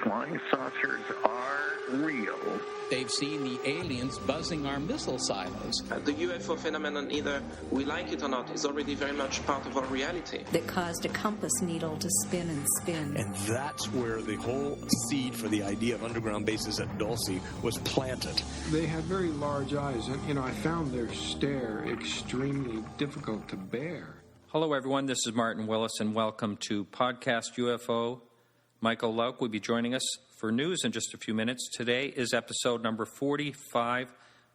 flying saucers are real. They've seen the aliens buzzing our missile silos. The UFO phenomenon, either we like it or not, is already very much part of our reality. That caused a compass needle to spin and spin. And that's where the whole seed for the idea of underground bases at Dulce was planted. They had very large eyes, and, I found their stare extremely difficult to bear. Hello, everyone. This is Martin Willis, and welcome to Podcast UFO. Michael Lauk will be joining us for news in just a few minutes. Today is episode number 45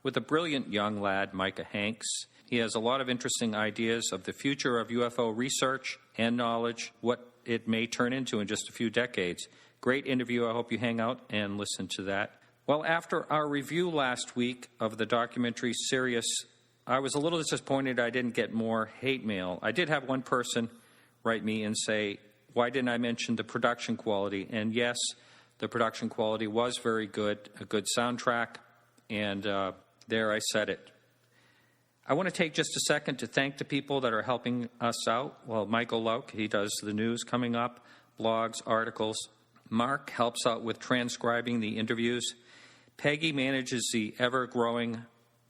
with a brilliant young lad, Micah Hanks. He has a lot of interesting ideas of the future of UFO research and knowledge, what it may turn into in just a few decades. Great interview. I hope you hang out and listen to that. Well, after our review last week of the documentary Sirius, I was a little disappointed I didn't get more hate mail. I did have one person write me and say, why didn't I mention the production quality? And yes, the production quality was very good, a good soundtrack, and there I said it. I want to take just a second to thank the people that are helping us out. Well, Michael Lauk, he does the news coming up, blogs, articles. Mark helps out with transcribing the interviews. Peggy manages the ever-growing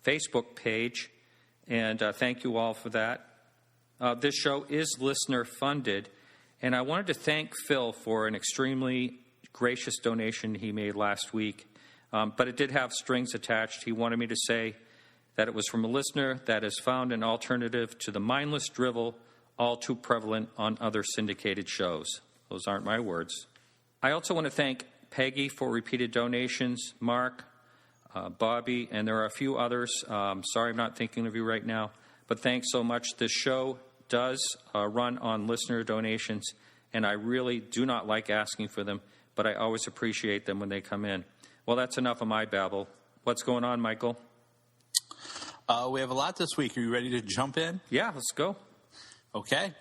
Facebook page, and thank you all for that. This show is listener-funded, and I wanted to thank Phil for an extremely gracious donation he made last week, but it did have strings attached. He wanted me to say that it was from a listener that has found an alternative to the mindless drivel all too prevalent on other syndicated shows. Those aren't my words. I also want to thank Peggy for repeated donations, Mark, Bobby, and there are a few others. Sorry I'm not thinking of you right now, but thanks so much. This show does run on listener donations, and I really do not like asking for them, but I always appreciate them when they come in. Well, that's enough of my babble. What's going on, Michael? We have a lot this week. Are you ready to jump in? Yeah, let's go. Okay.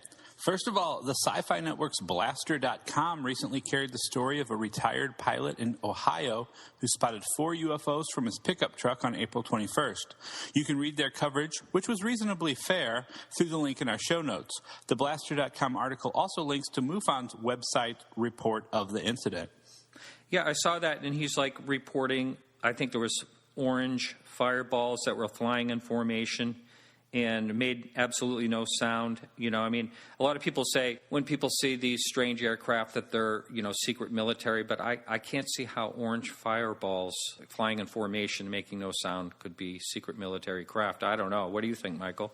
First of all, the Sci-Fi Network's Blaster.com recently carried the story of a retired pilot in Ohio who spotted 4 UFOs from his pickup truck on April 21st. You can read their coverage, which was reasonably fair, through the link in our show notes. The Blaster.com article also links to MUFON's website report of the incident. Yeah, I saw that, and he's like reporting, I think there was orange fireballs that were flying in formation and made absolutely no sound. You know, I mean, a lot of people say when people see these strange aircraft that they're, secret military, but I can't see how orange fireballs flying in formation making no sound could be secret military craft. I don't know. What do you think, Michael?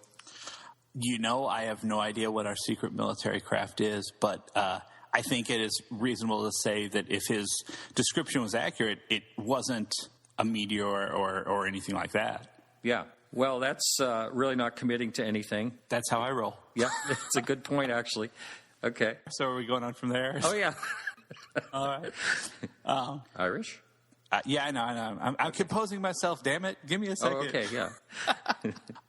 I have no idea what our secret military craft is, but I think it is reasonable to say that if his description was accurate, it wasn't a meteor or anything like that. Yeah. Well, that's really not committing to anything. That's how I roll. Yeah, it's a good point, actually. Okay. So are we going on from there? Oh, yeah. All right. Irish? Yeah, I know. I'm composing myself, damn it. Give me a second. Oh, okay, yeah.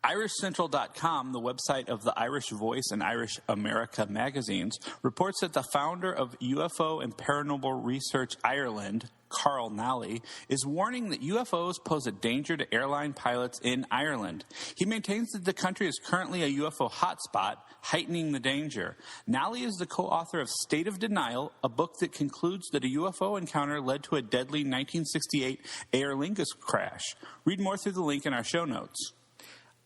IrishCentral.com, the website of the Irish Voice and Irish America magazines, reports that the founder of UFO and Paranormal Research Ireland, Carl Nally, is warning that UFOs pose a danger to airline pilots in Ireland. He maintains that the country is currently a UFO hotspot, heightening the danger. Nally is the co-author of State of Denial, a book that concludes that a UFO encounter led to a deadly 1968 Aer Lingus crash. Read more through the link in our show notes.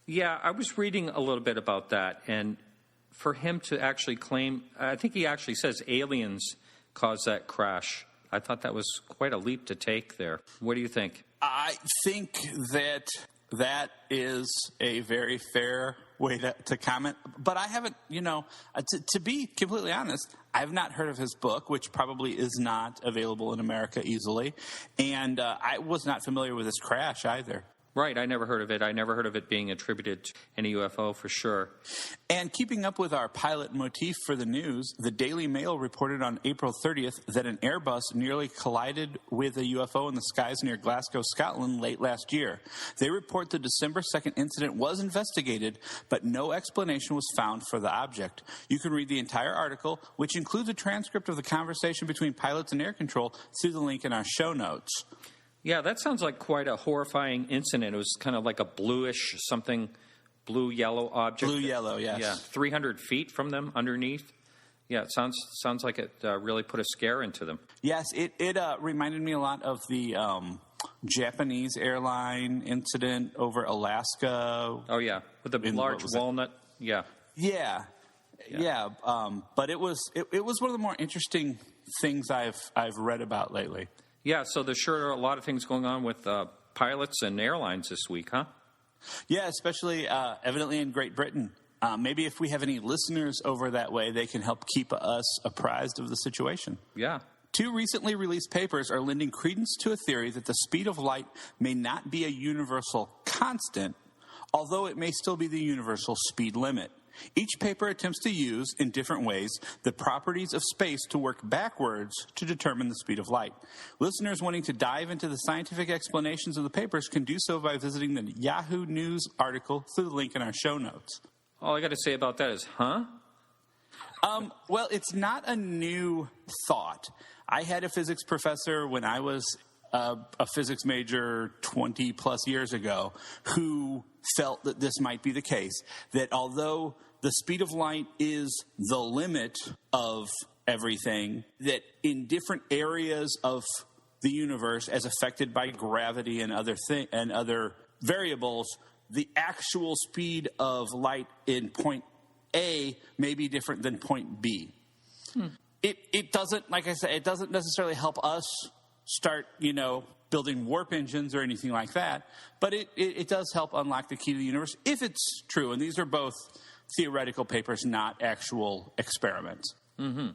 Yeah, I was reading a little bit about that, and for him to actually claim, I think he actually says aliens caused that crash. I thought that was quite a leap to take there. What do you think? I think that is a very fair way to comment. But I haven't, to be completely honest, I've not heard of his book, which probably is not available in America easily. And I was not familiar with his crash either. Right, I never heard of it. I never heard of it being attributed to any UFO for sure. And keeping up with our pilot motif for the news, the Daily Mail reported on April 30th that an Airbus nearly collided with a UFO in the skies near Glasgow, Scotland late last year. They report the December 2nd incident was investigated, but no explanation was found for the object. You can read the entire article, which includes a transcript of the conversation between pilots and air control, through the link in our show notes. Yeah, that sounds like quite a horrifying incident. It was kind of like a bluish something, blue-yellow object. Blue-yellow, yes. Yeah, 300 feet from them underneath. Yeah, it sounds like it really put a scare into them. Yes, it reminded me a lot of the Japanese airline incident over Alaska. Oh, yeah, with the large walnut. Yeah. Yeah. But it was one of the more interesting things I've read about lately. Yeah, so there sure are a lot of things going on with pilots and airlines this week, huh? Yeah, especially evidently in Great Britain. Maybe if we have any listeners over that way, they can help keep us apprised of the situation. Yeah. 2 recently released papers are lending credence to a theory that the speed of light may not be a universal constant, although it may still be the universal speed limit. Each paper attempts to use, in different ways, the properties of space to work backwards to determine the speed of light. Listeners wanting to dive into the scientific explanations of the papers can do so by visiting the Yahoo News article through the link in our show notes. All I got to say about that is, huh? Well, it's not a new thought. I had a physics professor when I was a physics major 20-plus years ago who felt that this might be the case, that although the speed of light is the limit of everything, that in different areas of the universe, as affected by gravity and other variables, the actual speed of light in point A may be different than point B. It doesn't, like I said, it doesn't necessarily help us start, building warp engines or anything like that, but it does help unlock the key to the universe if it's true. And these are both theoretical papers, not actual experiments. Mm-hmm.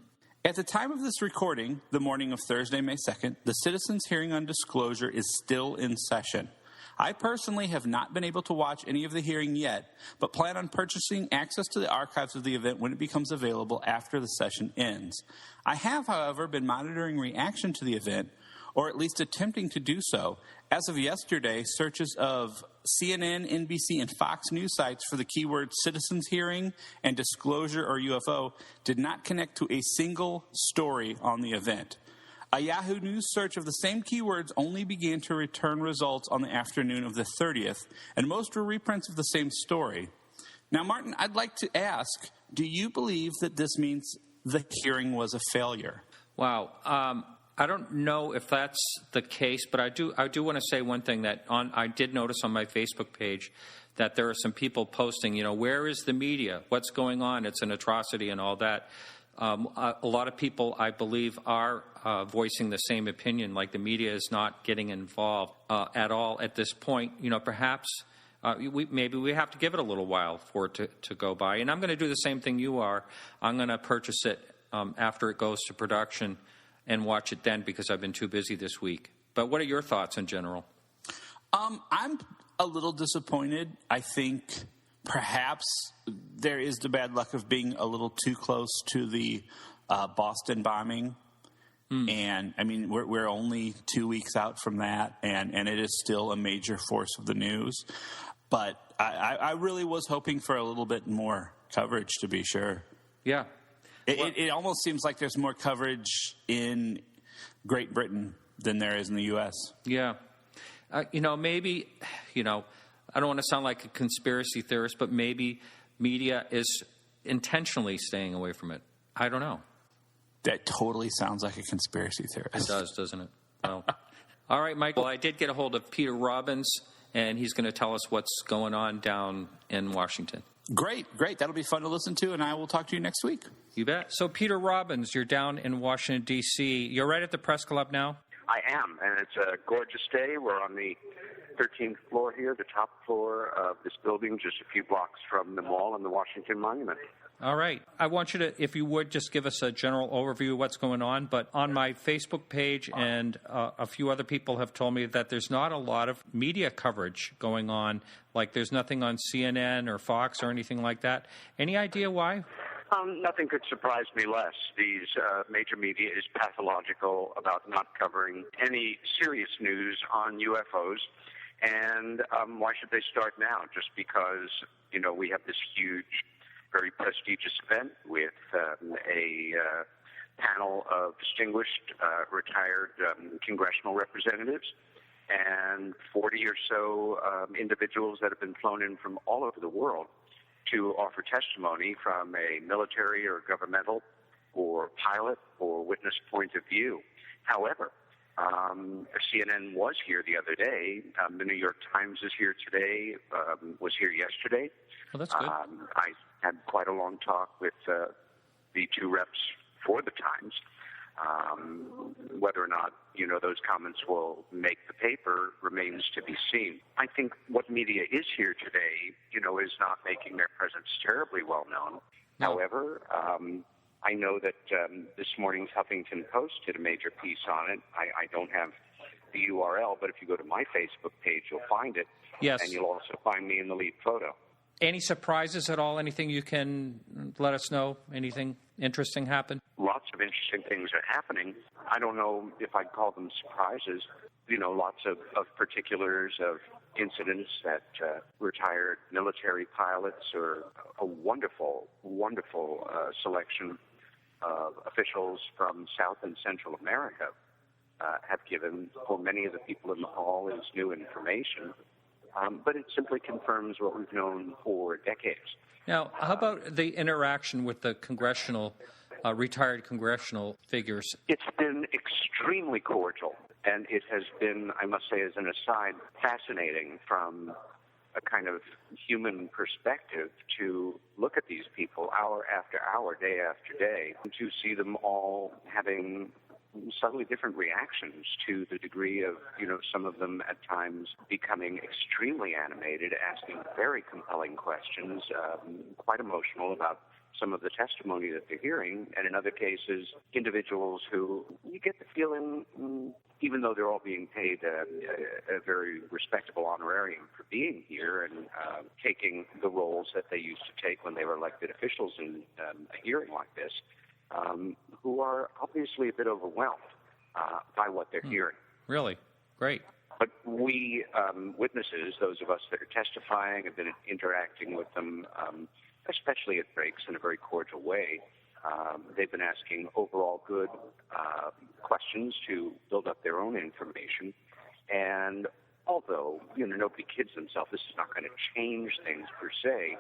At the time of this recording, the morning of Thursday, May 2nd, the citizens' hearing on disclosure is still in session. I personally have not been able to watch any of the hearing yet, but plan on purchasing access to the archives of the event when it becomes available after the session ends. I have, however, been monitoring reaction to the event, or at least attempting to do so. As of yesterday, searches of CNN, NBC, and Fox News sites for the keywords citizens hearing and disclosure or UFO did not connect to a single story on the event. A Yahoo News search of the same keywords only began to return results on the afternoon of the 30th, and most were reprints of the same story. Now, Martin, I'd like to ask, do you believe that this means the hearing was a failure? Wow. I don't know if that's the case, but I do want to say one thing that I did notice on my Facebook page that there are some people posting, where is the media? What's going on? It's an atrocity and all that. A lot of people, I believe, are voicing the same opinion, like the media is not getting involved at all at this point. Perhaps maybe we have to give it a little while for it to go by. And I'm going to do the same thing you are. I'm going to purchase it after it goes to production and watch it then because I've been too busy this week. But what are your thoughts in general? I'm a little disappointed. I think perhaps there is the bad luck of being a little too close to the Boston bombing. And, I mean, we're only 2 weeks out from that, and it is still a major force of the news. But I really was hoping for a little bit more coverage, to be sure. Yeah. It almost seems like there's more coverage in Great Britain than there is in the U.S. Yeah. Maybe, I don't want to sound like a conspiracy theorist, but maybe media is intentionally staying away from it. I don't know. That totally sounds like a conspiracy theorist. It does, doesn't it? Well, all right, Michael, I did get a hold of Peter Robbins, and he's going to tell us what's going on down in Washington. Great. That'll be fun to listen to, and I will talk to you next week. You bet. So, Peter Robbins, you're down in Washington, D.C. You're right at the press club now? I am, and it's a gorgeous day. We're on the 13th floor here, the top floor of this building, just a few blocks from the mall and the Washington Monument. All right. I want you to, if you would, just give us a general overview of what's going on. But on my Facebook page and a few other people have told me that there's not a lot of media coverage going on. Like there's nothing on CNN or Fox or anything like that. Any idea why? Nothing could surprise me less. These major media is pathological about not covering any serious news on UFOs. And why should they start now? Just because, we have this huge, very prestigious event with a panel of distinguished retired congressional representatives and 40 or so individuals that have been flown in from all over the world to offer testimony from a military or governmental or pilot or witness point of view. However, CNN was here the other day. The New York Times is here today, was here yesterday. Well, that's good. I had quite a long talk with the two reps for the Times. Whether or not, those comments will make the paper remains to be seen. I think what media is here today, is not making their presence terribly well known. No. However, I know that this morning's Huffington Post did a major piece on it. I don't have the URL, but if you go to my Facebook page, you'll find it. Yes. And you'll also find me in the lead photo. Any surprises at all? Anything you can let us know? Anything interesting happen? Lots of interesting things are happening. I don't know if I'd call them surprises. Lots of particulars of incidents that retired military pilots, or a wonderful, wonderful selection of officials from South and Central America have given for many of the people in the hall is new information. But it simply confirms what we've known for decades. Now, how about the interaction with the retired congressional figures? It's been extremely cordial, and it has been, I must say as an aside, fascinating from a kind of human perspective to look at these people hour after hour, day after day, to see them all having subtly different reactions to the degree of, some of them at times becoming extremely animated, asking very compelling questions, quite emotional about some of the testimony that they're hearing, and in other cases, individuals who you get the feeling, even though they're all being paid a very respectable honorarium for being here and taking the roles that they used to take when they were elected officials in a hearing like this, who are obviously a bit overwhelmed by what they're hearing. Really? Great. But we, witnesses, those of us that are testifying, have been interacting with them, especially at breaks, in a very cordial way. They've been asking overall good questions to build up their own information. And although, nobody kids themselves, this is not going to change things per se,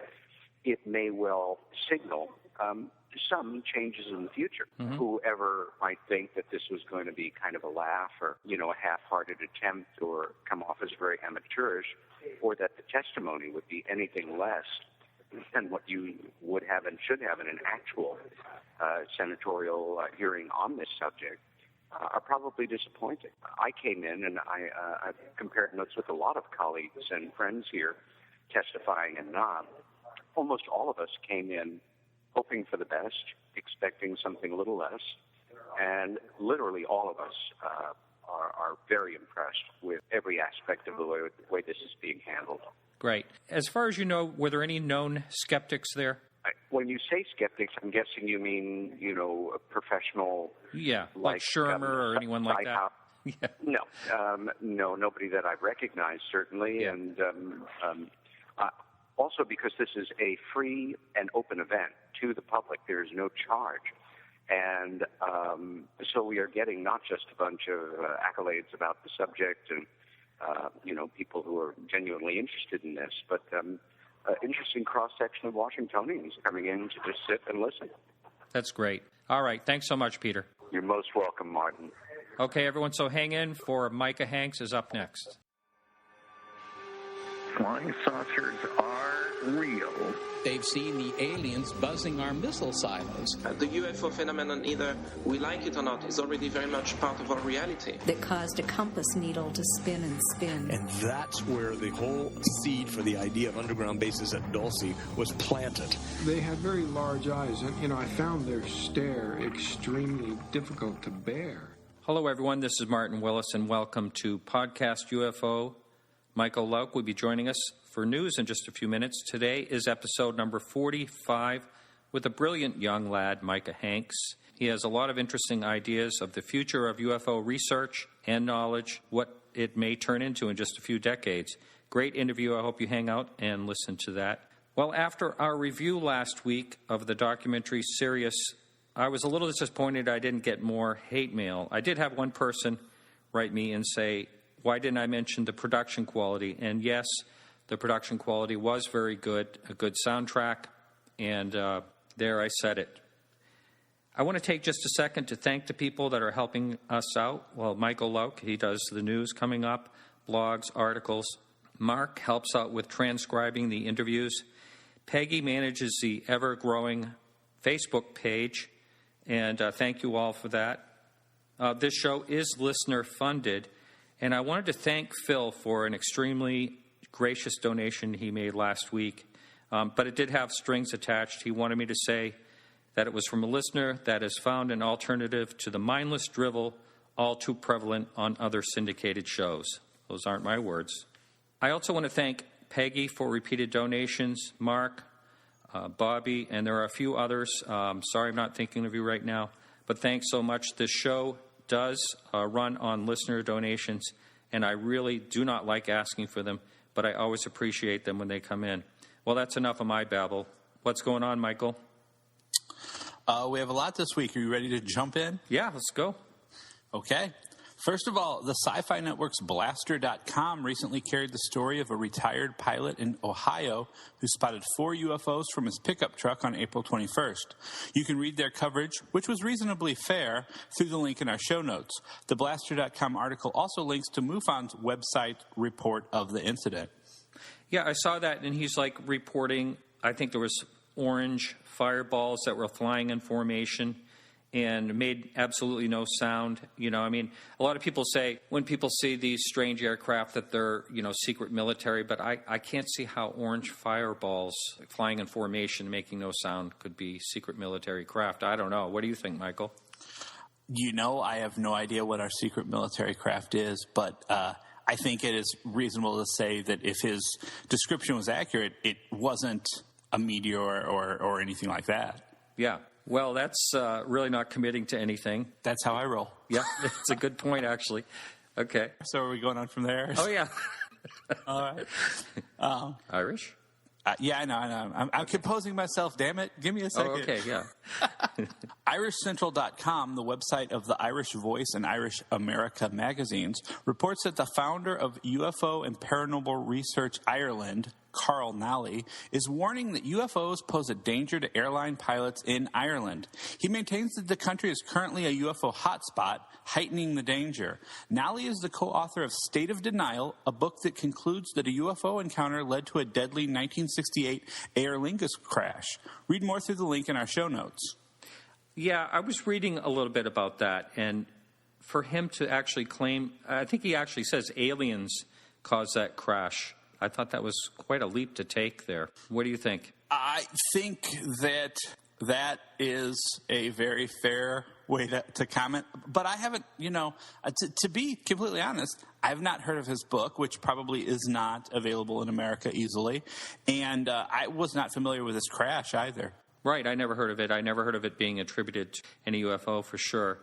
it may well signal some changes in the future. Mm-hmm. Whoever might think that this was going to be kind of a laugh or, a half-hearted attempt or come off as very amateurish, or that the testimony would be anything less than what you would have and should have in an actual senatorial hearing on this subject, are probably disappointed. I came in and I compared notes with a lot of colleagues and friends here testifying and not. Almost all of us came in hoping for the best, expecting something a little less, and literally all of us are very impressed with every aspect of the way this is being handled. Great. As far as you know, were there any known skeptics there? When you say skeptics, I'm guessing you mean, a professional... Yeah, like Shermer or anyone like that? Yeah. No, nobody that I've recognized, certainly, yeah. And also because this is a free and open event to the public. There is no charge. And so we are getting not just a bunch of accolades about the subject and, people who are genuinely interested in this, but an interesting cross-section of Washingtonians coming in to just sit and listen. That's great. All right. Thanks so much, Peter. You're most welcome, Martin. Okay, everyone, so hang in for Micah Hanks is up next. Flying saucers are real. They've seen the aliens buzzing our missile silos. The UFO phenomenon, either we like it or not, is already very much part of our reality. That caused a compass needle to spin and spin. And that's where the whole seed for the idea of underground bases at Dulce was planted. They had very large eyes, and, I found their stare extremely difficult to bear. Hello, everyone. This is Martin Willis, and welcome to Podcast UFO. Michael Lauk will be joining us for news in just a few minutes. Today is episode number 45 with a brilliant young lad, Micah Hanks. He has a lot of interesting ideas of the future of UFO research and knowledge, what it may turn into in just a few decades. Great interview. I hope you hang out and listen to that. Well, after our review last week of the documentary Sirius, I was a little disappointed I didn't get more hate mail. I did have one person write me and say, why didn't I mention the production quality? And yes, the production quality was very good, a good soundtrack, and there I said it. I want to take just a second to thank the people that are helping us out. Well, Michael Lauk, he does the news coming up, blogs, articles. Mark helps out with transcribing the interviews. Peggy manages the ever-growing Facebook page, and thank you all for that. This show is listener-funded, and I wanted to thank Phil for an extremely gracious donation he made last week, but it did have strings attached. He wanted me to say that it was from a listener that has found an alternative to the mindless drivel all too prevalent on other syndicated shows. Those aren't my words. I also want to thank Peggy for repeated donations, Mark, Bobby, and there are a few others. Sorry I'm not thinking of you right now, but thanks so much. This show does run on listener donations, and I really do not like asking for them, but I always appreciate them when they come in. Well, that's enough of my babble. What's going on, Michael? We have a lot this week. Are you ready to jump in? Yeah, let's go. Okay. First of all, the Sci-Fi Network's Blaster.com recently carried the story of a retired pilot in Ohio who spotted 4 UFOs from his pickup truck on April 21st. You can read their coverage, which was reasonably fair, through the link in our show notes. The Blaster.com article also links to MUFON's website report of the incident. Yeah, I saw that, and he's like reporting, I think there was orange fireballs that were flying in formation and made absolutely no sound. You know, I mean, a lot of people say when people see these strange aircraft that they're, you know, secret military, but I can't see how orange fireballs flying in formation making no sound could be secret military craft. I don't know. What do you think, Michael? You know, I have no idea what our secret military craft is, but I think it is reasonable to say that if his description was accurate, it wasn't a meteor or anything like that. Yeah. Well, that's really not committing to anything. That's how I roll. Yeah, it's a good point, actually. Okay. So are we going on from there? Oh, yeah. All right. Irish? Yeah, I know. I'm composing myself, damn it. Give me a second. Oh, okay, yeah. IrishCentral.com, the website of the Irish Voice and Irish America magazines, reports that the founder of UFO and Paranormal Research Ireland, Carl Nally, is warning that UFOs pose a danger to airline pilots in Ireland. He maintains that the country is currently a UFO hotspot, heightening the danger. Nally is the co-author of State of Denial, a book that concludes that a UFO encounter led to a deadly 1968 Aer Lingus crash. Read more through the link in our show notes. Yeah, I was reading a little bit about that, and for him to actually claim, I think he actually says aliens caused that crash. I thought that was quite a leap to take there. What do you think? I think that is a very fair way to comment. But I haven't, to be completely honest, I've not heard of his book, which probably is not available in America easily. And I was not familiar with this crash either. Right, I never heard of it. I never heard of it being attributed to any UFO for sure.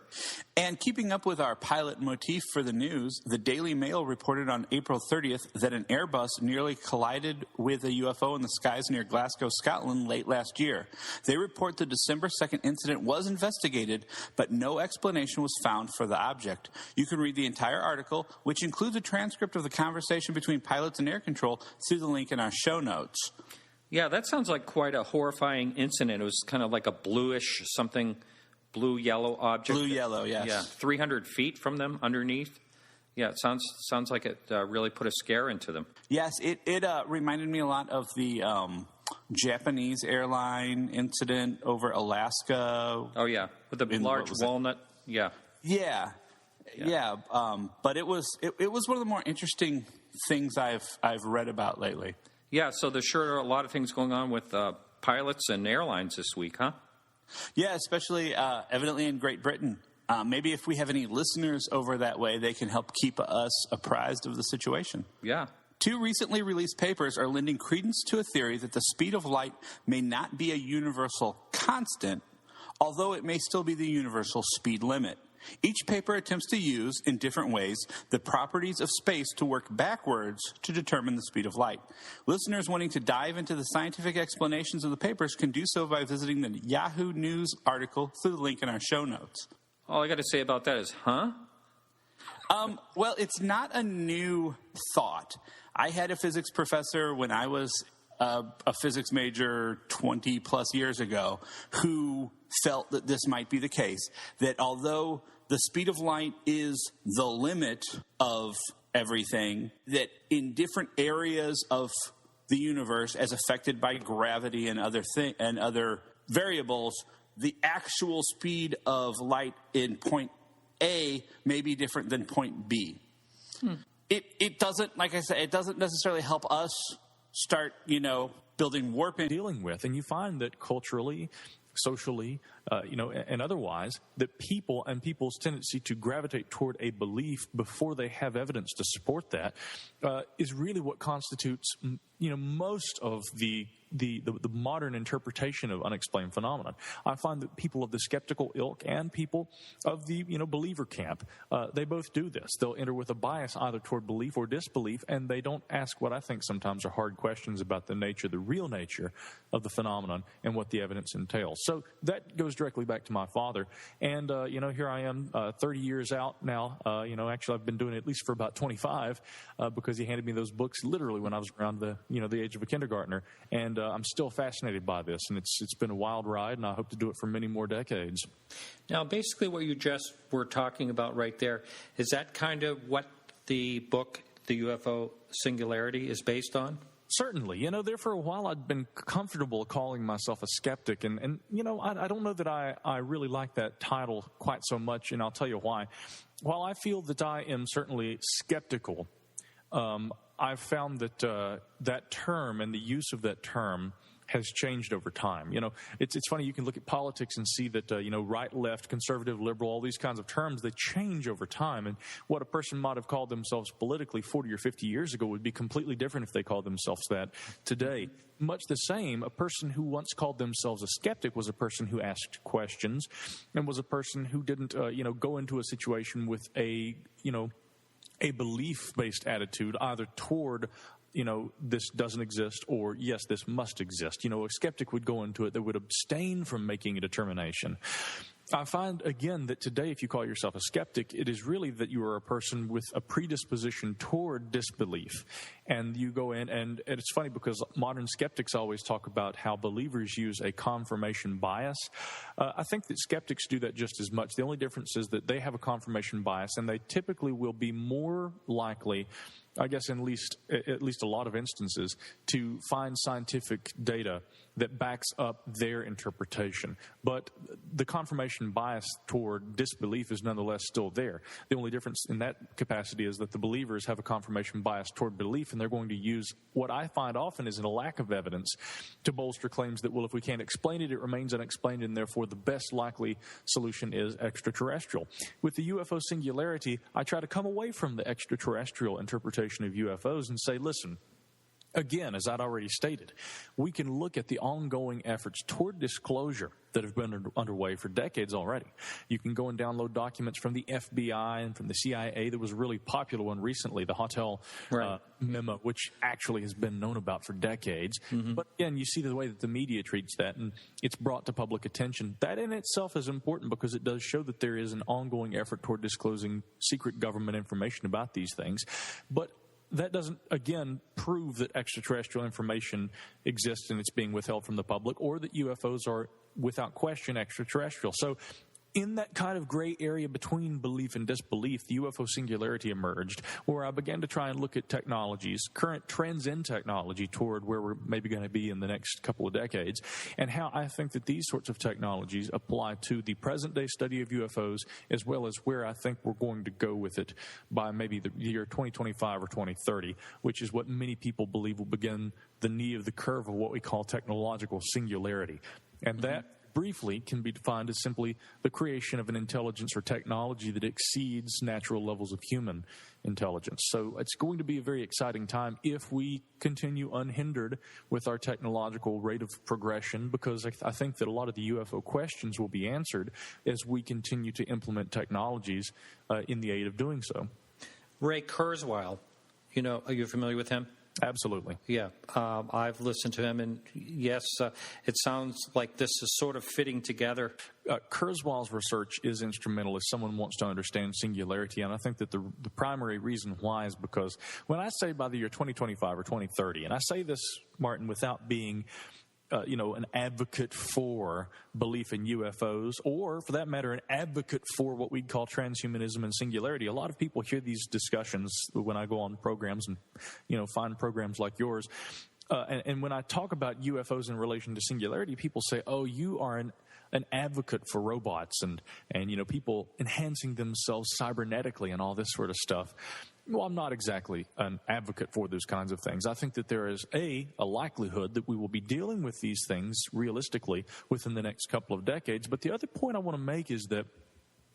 And keeping up with our pilot motif for the news, the Daily Mail reported on April 30th that an Airbus nearly collided with a UFO in the skies near Glasgow, Scotland late last year. They report the December 2nd incident was investigated, but no explanation was found for the object. You can read the entire article, which includes a transcript of the conversation between pilots and air control, through the link in our show notes. Yeah, that sounds like quite a horrifying incident. It was kind of like a bluish, something blue-yellow object. Blue-yellow, yes. Yeah, 300 feet from them underneath. Yeah, it sounds like it really put a scare into them. Yes, it reminded me a lot of the Japanese airline incident over Alaska. Oh, yeah, with the large walnut. Yeah. Yeah. But it was one of the more interesting things I've read about lately. Yeah, so there's sure a lot of things going on with pilots and airlines this week, huh? Yeah, especially evidently in Great Britain. Maybe if we have any listeners over that way, they can help keep us apprised of the situation. Yeah. 2 recently released papers are lending credence to a theory that the speed of light may not be a universal constant, although it may still be the universal speed limit. Each paper attempts to use, in different ways, the properties of space to work backwards to determine the speed of light. Listeners wanting to dive into the scientific explanations of the papers can do so by visiting the Yahoo News article through the link in our show notes. All I got to say about that is, huh? Well, it's not a new thought. I had a physics professor when I was a physics major 20 plus years ago who felt that this might be the case, that although the speed of light is the limit of everything, that in different areas of the universe, as affected by gravity and other variables, the actual speed of light in point A may be different than point B. It doesn't, like I said, it doesn't necessarily help us start, building warp in. Dealing with, and you find that culturally, socially, and otherwise, that people and people's tendency to gravitate toward a belief before they have evidence to support that is really what constitutes, most of the modern interpretation of unexplained phenomenon. I find that people of the skeptical ilk and people of the believer camp, they both do this. They'll enter with a bias either toward belief or disbelief, and they don't ask what I think sometimes are hard questions about the real nature of the phenomenon and what the evidence entails. So that goes directly back to my father. And here I am, 30 years out now. Actually, I've been doing it at least for about 25 because he handed me those books literally when I was around the age of a kindergartner. And I'm still fascinated by this, and it's been a wild ride, and I hope to do it for many more decades. Now, basically what you just were talking about right there, is that kind of what the book, The UFO Singularity, is based on? Certainly. There for a while I'd been comfortable calling myself a skeptic, and I don't know that I really like that title quite so much, and I'll tell you why. While I feel that I am certainly skeptical, I've found that that term and the use of that term has changed over time. It's funny, you can look at politics and see that, right, left, conservative, liberal, all these kinds of terms, they change over time. And what a person might have called themselves politically 40 or 50 years ago would be completely different if they called themselves that today. Much the same, a person who once called themselves a skeptic was a person who asked questions and was a person who didn't, go into a situation with a belief-based attitude, either toward, this doesn't exist, or yes, this must exist. A skeptic would go into it that would abstain from making a determination. I find, again, that today, if you call yourself a skeptic, it is really that you are a person with a predisposition toward disbelief. And you go in, and it's funny because modern skeptics always talk about how believers use a confirmation bias. I think that skeptics do that just as much. The only difference is that they have a confirmation bias, and they typically will be more likely, I guess at least a lot of instances, to find scientific data that backs up their interpretation. But the confirmation bias toward disbelief is nonetheless still there. The only difference in that capacity is that the believers have a confirmation bias toward belief, and they're going to use what I find often is a lack of evidence to bolster claims that, well, if we can't explain it, it remains unexplained, and therefore the best likely solution is extraterrestrial. With the UFO Singularity, I try to come away from the extraterrestrial interpretation of UFOs and say, listen, again, as I'd already stated, we can look at the ongoing efforts toward disclosure that have been underway for decades already. You can go and download documents from the FBI and from the CIA. There was a really popular one recently, the Hotel memo, which actually has been known about for decades. Mm-hmm. But again, you see the way that the media treats that, and it's brought to public attention. That in itself is important because it does show that there is an ongoing effort toward disclosing secret government information about these things. But that doesn't, again, prove that extraterrestrial information exists and it's being withheld from the public, or that UFOs are, without question, extraterrestrial. So in that kind of gray area between belief and disbelief, the UFO Singularity emerged, where I began to try and look at technologies, current trends in technology toward where we're maybe going to be in the next couple of decades, and how I think that these sorts of technologies apply to the present-day study of UFOs, as well as where I think we're going to go with it by maybe the year 2025 or 2030, which is what many people believe will begin the knee of the curve of what we call technological singularity. And that briefly can be defined as simply the creation of an intelligence or technology that exceeds natural levels of human intelligence. So it's going to be a very exciting time if we continue unhindered with our technological rate of progression, because I think that a lot of the UFO questions will be answered as we continue to implement technologies in the aid of doing so. Ray Kurzweil, are you familiar with him? Absolutely. Yeah, I've listened to him, and yes, it sounds like this is sort of fitting together. Kurzweil's research is instrumental if someone wants to understand singularity, and I think that the primary reason why is because when I say by the year 2025 or 2030, and I say this, Martin, without being an advocate for belief in UFOs, or for that matter, an advocate for what we'd call transhumanism and singularity. A lot of people hear these discussions when I go on programs and, find programs like yours. And when I talk about UFOs in relation to singularity, people say, oh, you are an advocate for robots and people enhancing themselves cybernetically and all this sort of stuff. Well, I'm not exactly an advocate for those kinds of things. I think that there is a likelihood that we will be dealing with these things realistically within the next couple of decades. But the other point I want to make is that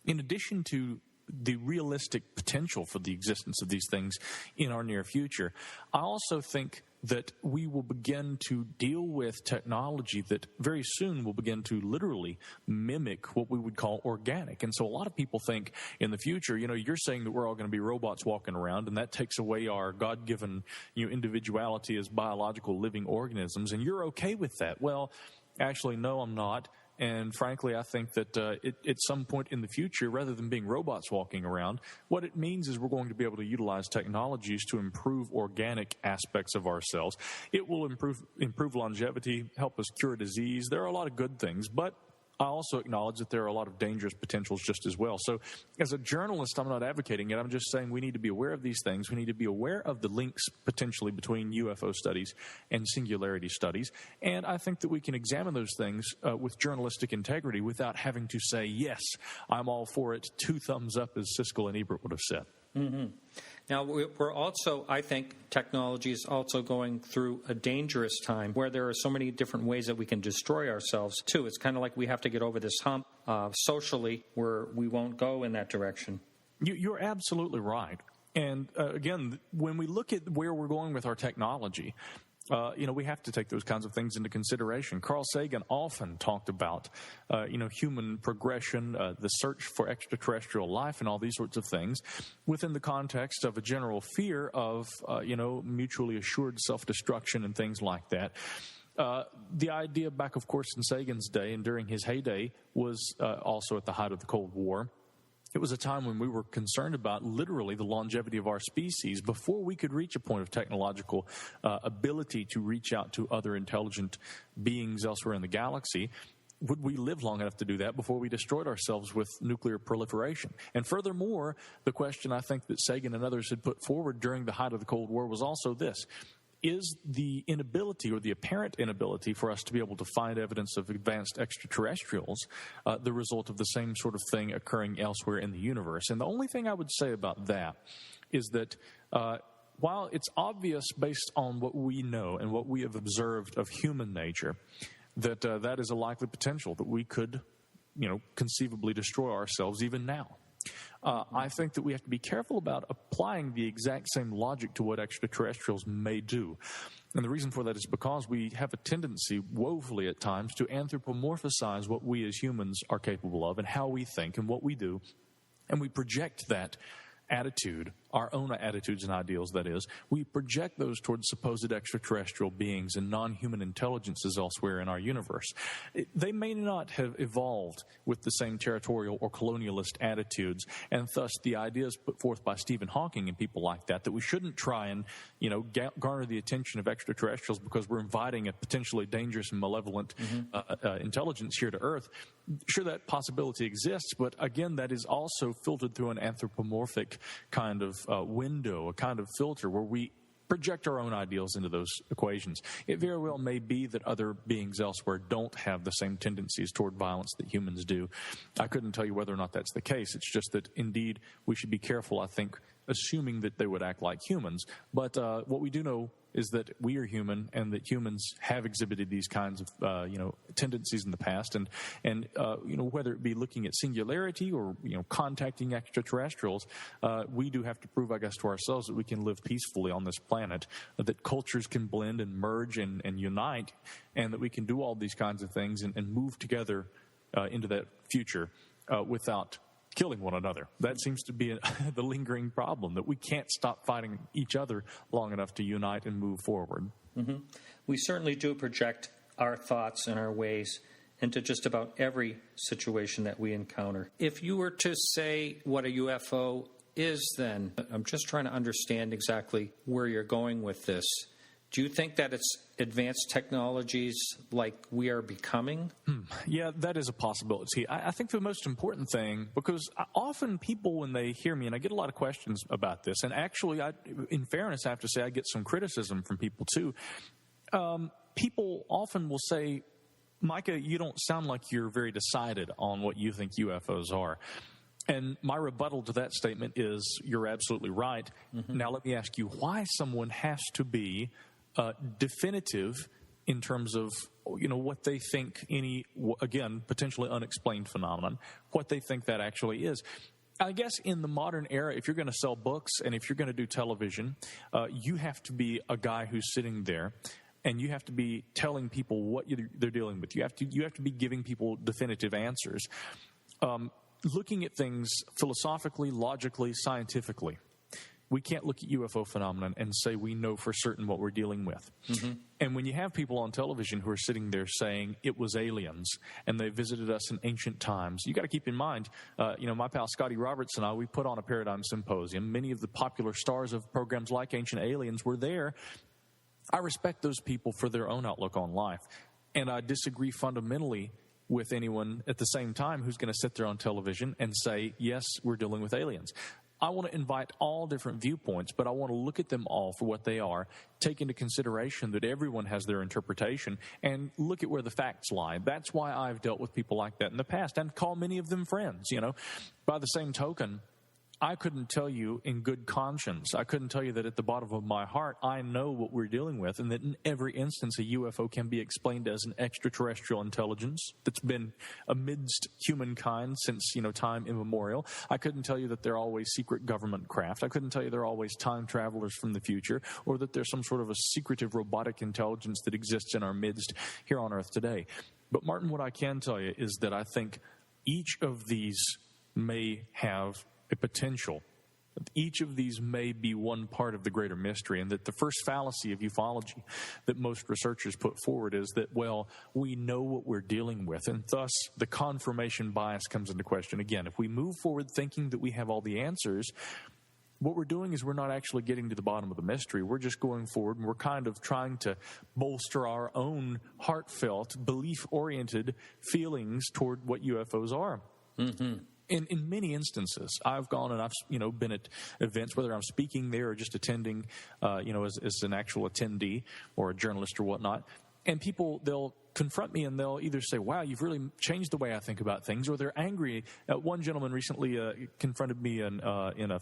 in addition to the realistic potential for the existence of these things in our near future, I also think that we will begin to deal with technology that very soon will begin to literally mimic what we would call organic. And so a lot of people think in the future, you're saying that we're all going to be robots walking around, and that takes away our God-given individuality as biological living organisms, and you're okay with that. Well, actually, no, I'm not. And frankly, I think that at some point in the future, rather than being robots walking around, what it means is we're going to be able to utilize technologies to improve organic aspects of ourselves. It will improve longevity, help us cure disease. There are a lot of good things, but I also acknowledge that there are a lot of dangerous potentials just as well. So as a journalist, I'm not advocating it. I'm just saying we need to be aware of these things. We need to be aware of the links potentially between UFO studies and singularity studies. And I think that we can examine those things with journalistic integrity without having to say, yes, I'm all for it, 2 thumbs up, as Siskel and Ebert would have said. Mm-hmm. Now, we're also, I think, technology is also going through a dangerous time where there are so many different ways that we can destroy ourselves, too. It's kind of like we have to get over this hump socially where we won't go in that direction. You're absolutely right. And, again, when we look at where we're going with our technology, we have to take those kinds of things into consideration. Carl Sagan often talked about, human progression, the search for extraterrestrial life and all these sorts of things within the context of a general fear of, mutually assured self-destruction and things like that. The idea back, of course, in Sagan's day and during his heyday was also at the height of the Cold War. It was a time when we were concerned about literally the longevity of our species before we could reach a point of technological ability to reach out to other intelligent beings elsewhere in the galaxy. Would we live long enough to do that before we destroyed ourselves with nuclear proliferation? And furthermore, the question I think that Sagan and others had put forward during the height of the Cold War was also this. Is the inability or the apparent inability for us to be able to find evidence of advanced extraterrestrials the result of the same sort of thing occurring elsewhere in the universe? And the only thing I would say about that is that while it's obvious based on what we know and what we have observed of human nature, that that is a likely potential that we could, conceivably destroy ourselves even now. I think that we have to be careful about applying the exact same logic to what extraterrestrials may do. And the reason for that is because we have a tendency, woefully at times, to anthropomorphize what we as humans are capable of and how we think and what we do. And we project that attitude, our own attitudes and ideals, that is, we project those towards supposed extraterrestrial beings and non-human intelligences elsewhere in our universe. They may not have evolved with the same territorial or colonialist attitudes, and thus the ideas put forth by Stephen Hawking and people like that we shouldn't try and, garner the attention of extraterrestrials because we're inviting a potentially dangerous and malevolent intelligence here to Earth. Sure, that possibility exists, but again, that is also filtered through an anthropomorphic kind of window, a kind of filter where we project our own ideals into those equations. It very well may be that other beings elsewhere don't have the same tendencies toward violence that humans do. I couldn't tell you whether or not that's the case. It's just that, indeed, we should be careful, I think, assuming that they would act like humans. But what we do know is that we are human and that humans have exhibited these kinds of, tendencies in the past. And whether it be looking at singularity or, contacting extraterrestrials, we do have to prove, I guess, to ourselves that we can live peacefully on this planet, that cultures can blend and merge and unite, and that we can do all these kinds of things and move together into that future without killing one another. That seems to be the lingering problem, that we can't stop fighting each other long enough to unite and move forward. Mm-hmm. We certainly do project our thoughts and our ways into just about every situation that we encounter. If you were to say what a UFO is, then I'm just trying to understand exactly where you're going with this. Do you think that it's advanced technologies like we are becoming? Yeah, that is a possibility. I think the most important thing, because often people, when they hear me, and I get a lot of questions about this, and actually, in fairness, I have to say I get some criticism from people too. People often will say, Micah, you don't sound like you're very decided on what you think UFOs are. And my rebuttal to that statement is, you're absolutely right. Mm-hmm. Now let me ask you why someone has to be definitive in terms of, what they think again, potentially unexplained phenomenon, what they think that actually is. I guess in the modern era, if you're going to sell books and if you're going to do television, you have to be a guy who's sitting there, and you have to be telling people what they're dealing with. You have to be giving people definitive answers. Looking at things philosophically, logically, scientifically. We can't look at UFO phenomenon and say we know for certain what we're dealing with. Mm-hmm. And when you have people on television who are sitting there saying it was aliens and they visited us in ancient times, you got to keep in mind, my pal Scotty Roberts and I, we put on a Paradigm Symposium. Many of the popular stars of programs like Ancient Aliens were there. I respect those people for their own outlook on life. And I disagree fundamentally with anyone at the same time who's going to sit there on television and say, yes, we're dealing with aliens. I want to invite all different viewpoints, but I want to look at them all for what they are, take into consideration that everyone has their interpretation, and look at where the facts lie. That's why I've dealt with people like that in the past and call many of them friends, By the same token, I couldn't tell you in good conscience, I couldn't tell you that at the bottom of my heart, I know what we're dealing with, and that in every instance a UFO can be explained as an extraterrestrial intelligence that's been amidst humankind since, time immemorial. I couldn't tell you that they're always secret government craft. I couldn't tell you they're always time travelers from the future, or that there's some sort of a secretive robotic intelligence that exists in our midst here on Earth today. But Martin, what I can tell you is that I think each of these may have a potential. Each of these may be one part of the greater mystery, and that the first fallacy of ufology that most researchers put forward is that, we know what we're dealing with, and thus the confirmation bias comes into question. Again, if we move forward thinking that we have all the answers, what we're doing is we're not actually getting to the bottom of the mystery. We're just going forward, and we're kind of trying to bolster our own heartfelt, belief-oriented feelings toward what UFOs are. Mm-hmm. In many instances, I've gone and I've been at events, whether I'm speaking there or just attending, as an actual attendee or a journalist or whatnot. And people, they'll confront me and they'll either say, wow, you've really changed the way I think about things, or they're angry. One gentleman recently confronted me in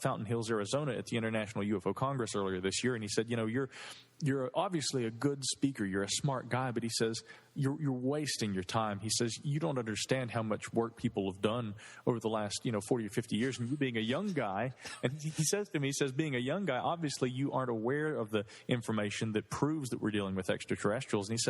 Fountain Hills, Arizona at the International UFO Congress earlier this year, and he said, you're obviously a good speaker, you're a smart guy, but he says, you're wasting your time. He says, you don't understand how much work people have done over the last, 40 or 50 years, and you being a young guy, and he says to me, being a young guy, obviously you aren't aware of the information that proves that we're dealing with extraterrestrials, and he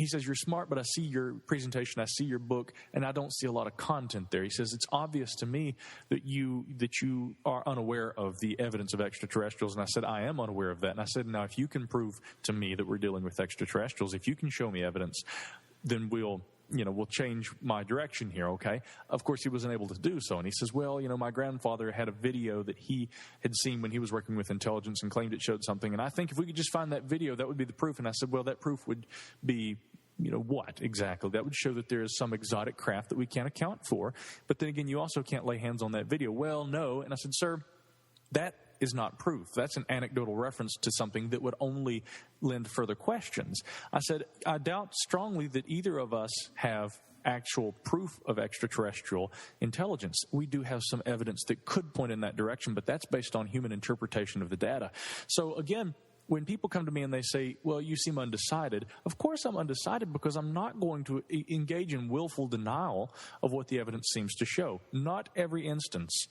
says, you're smart, but I see your presentation, I see your book, and I don't see a lot of content there. He says, it's obvious to me that you are unaware of the evidence of extraterrestrials. And I said, I am unaware of that. And I said, now, if you can prove to me that we're dealing with extraterrestrials, if you can show me evidence, then we'll change my direction here, okay? Of course, he wasn't able to do so. And he says, my grandfather had a video that he had seen when he was working with intelligence and claimed it showed something. And I think if we could just find that video, that would be the proof. And I said, that proof would be, what exactly? That would show that there is some exotic craft that we can't account for. But then again, you also can't lay hands on that video. Well, no. And I said, sir, that is not proof. That's an anecdotal reference to something that would only lend further questions. I said, I doubt strongly that either of us have actual proof of extraterrestrial intelligence. We do have some evidence that could point in that direction, but that's based on human interpretation of the data. So again, when people come to me and they say, you seem undecided, of course I'm undecided because I'm not going to engage in willful denial of what the evidence seems to show. Not every instance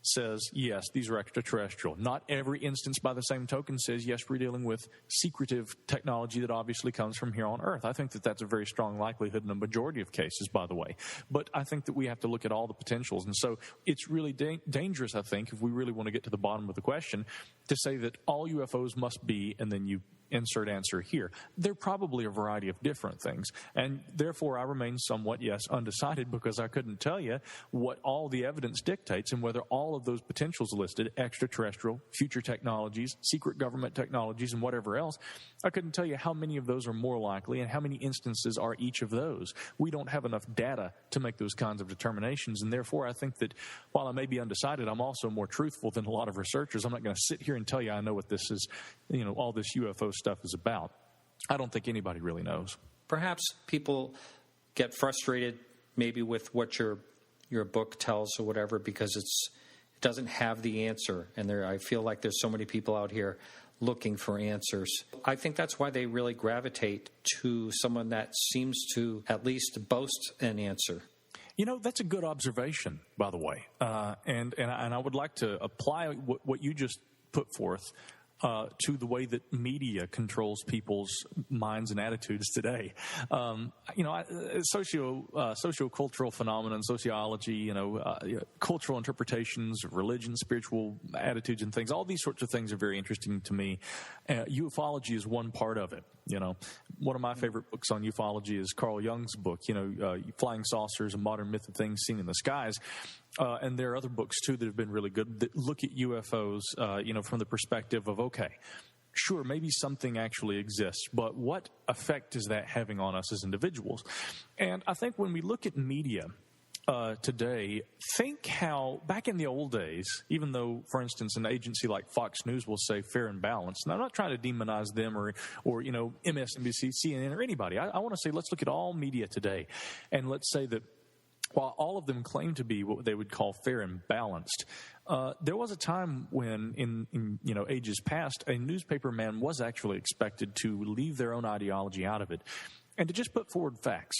says, yes, these are extraterrestrial. Not every instance by the same token says, yes, we're dealing with secretive technology that obviously comes from here on Earth. I think that that's a very strong likelihood in a majority of cases, by the way. But I think that we have to look at all the potentials. And so it's really dangerous, I think, if we really want to get to the bottom of the question, to say that all UFOs must be, and then you insert answer here. They're probably a variety of different things. And therefore, I remain somewhat, yes, undecided, because I couldn't tell you what all the evidence dictates and whether all of those potentials listed, extraterrestrial, future technologies, secret government technologies, and whatever else, I couldn't tell you how many of those are more likely and how many instances are each of those. We don't have enough data to make those kinds of determinations. And therefore, I think that while I may be undecided, I'm also more truthful than a lot of researchers. I'm not going to sit here and tell you I know what this is, all this UFO stuff is about. I don't think anybody really knows. Perhaps people get frustrated maybe with what your book tells or whatever because it doesn't have the answer. And I feel like there's so many people out here looking for answers. I think that's why they really gravitate to someone that seems to at least boast an answer. That's a good observation, by the way. And I would like to apply what you just put forth to the way that media controls people's minds and attitudes today. Socio-cultural phenomenon, sociology, cultural interpretations of religion, spiritual attitudes and things, all these sorts of things are very interesting to me. Ufology is one part of it. One of my favorite books on ufology is Carl Jung's book, Flying Saucers, A Modern Myth of Things Seen in the Skies. And there are other books, too, that have been really good that look at UFOs, from the perspective of, okay, sure, maybe something actually exists, but what effect is that having on us as individuals? And I think when we look at media today, think how back in the old days, even though, for instance, an agency like Fox News will say fair and balanced, and I'm not trying to demonize them or MSNBC, CNN, or anybody. I want to say let's look at all media today, and let's say that while all of them claim to be what they would call fair and balanced, there was a time when, in ages past, a newspaper man was actually expected to leave their own ideology out of it and to just put forward facts.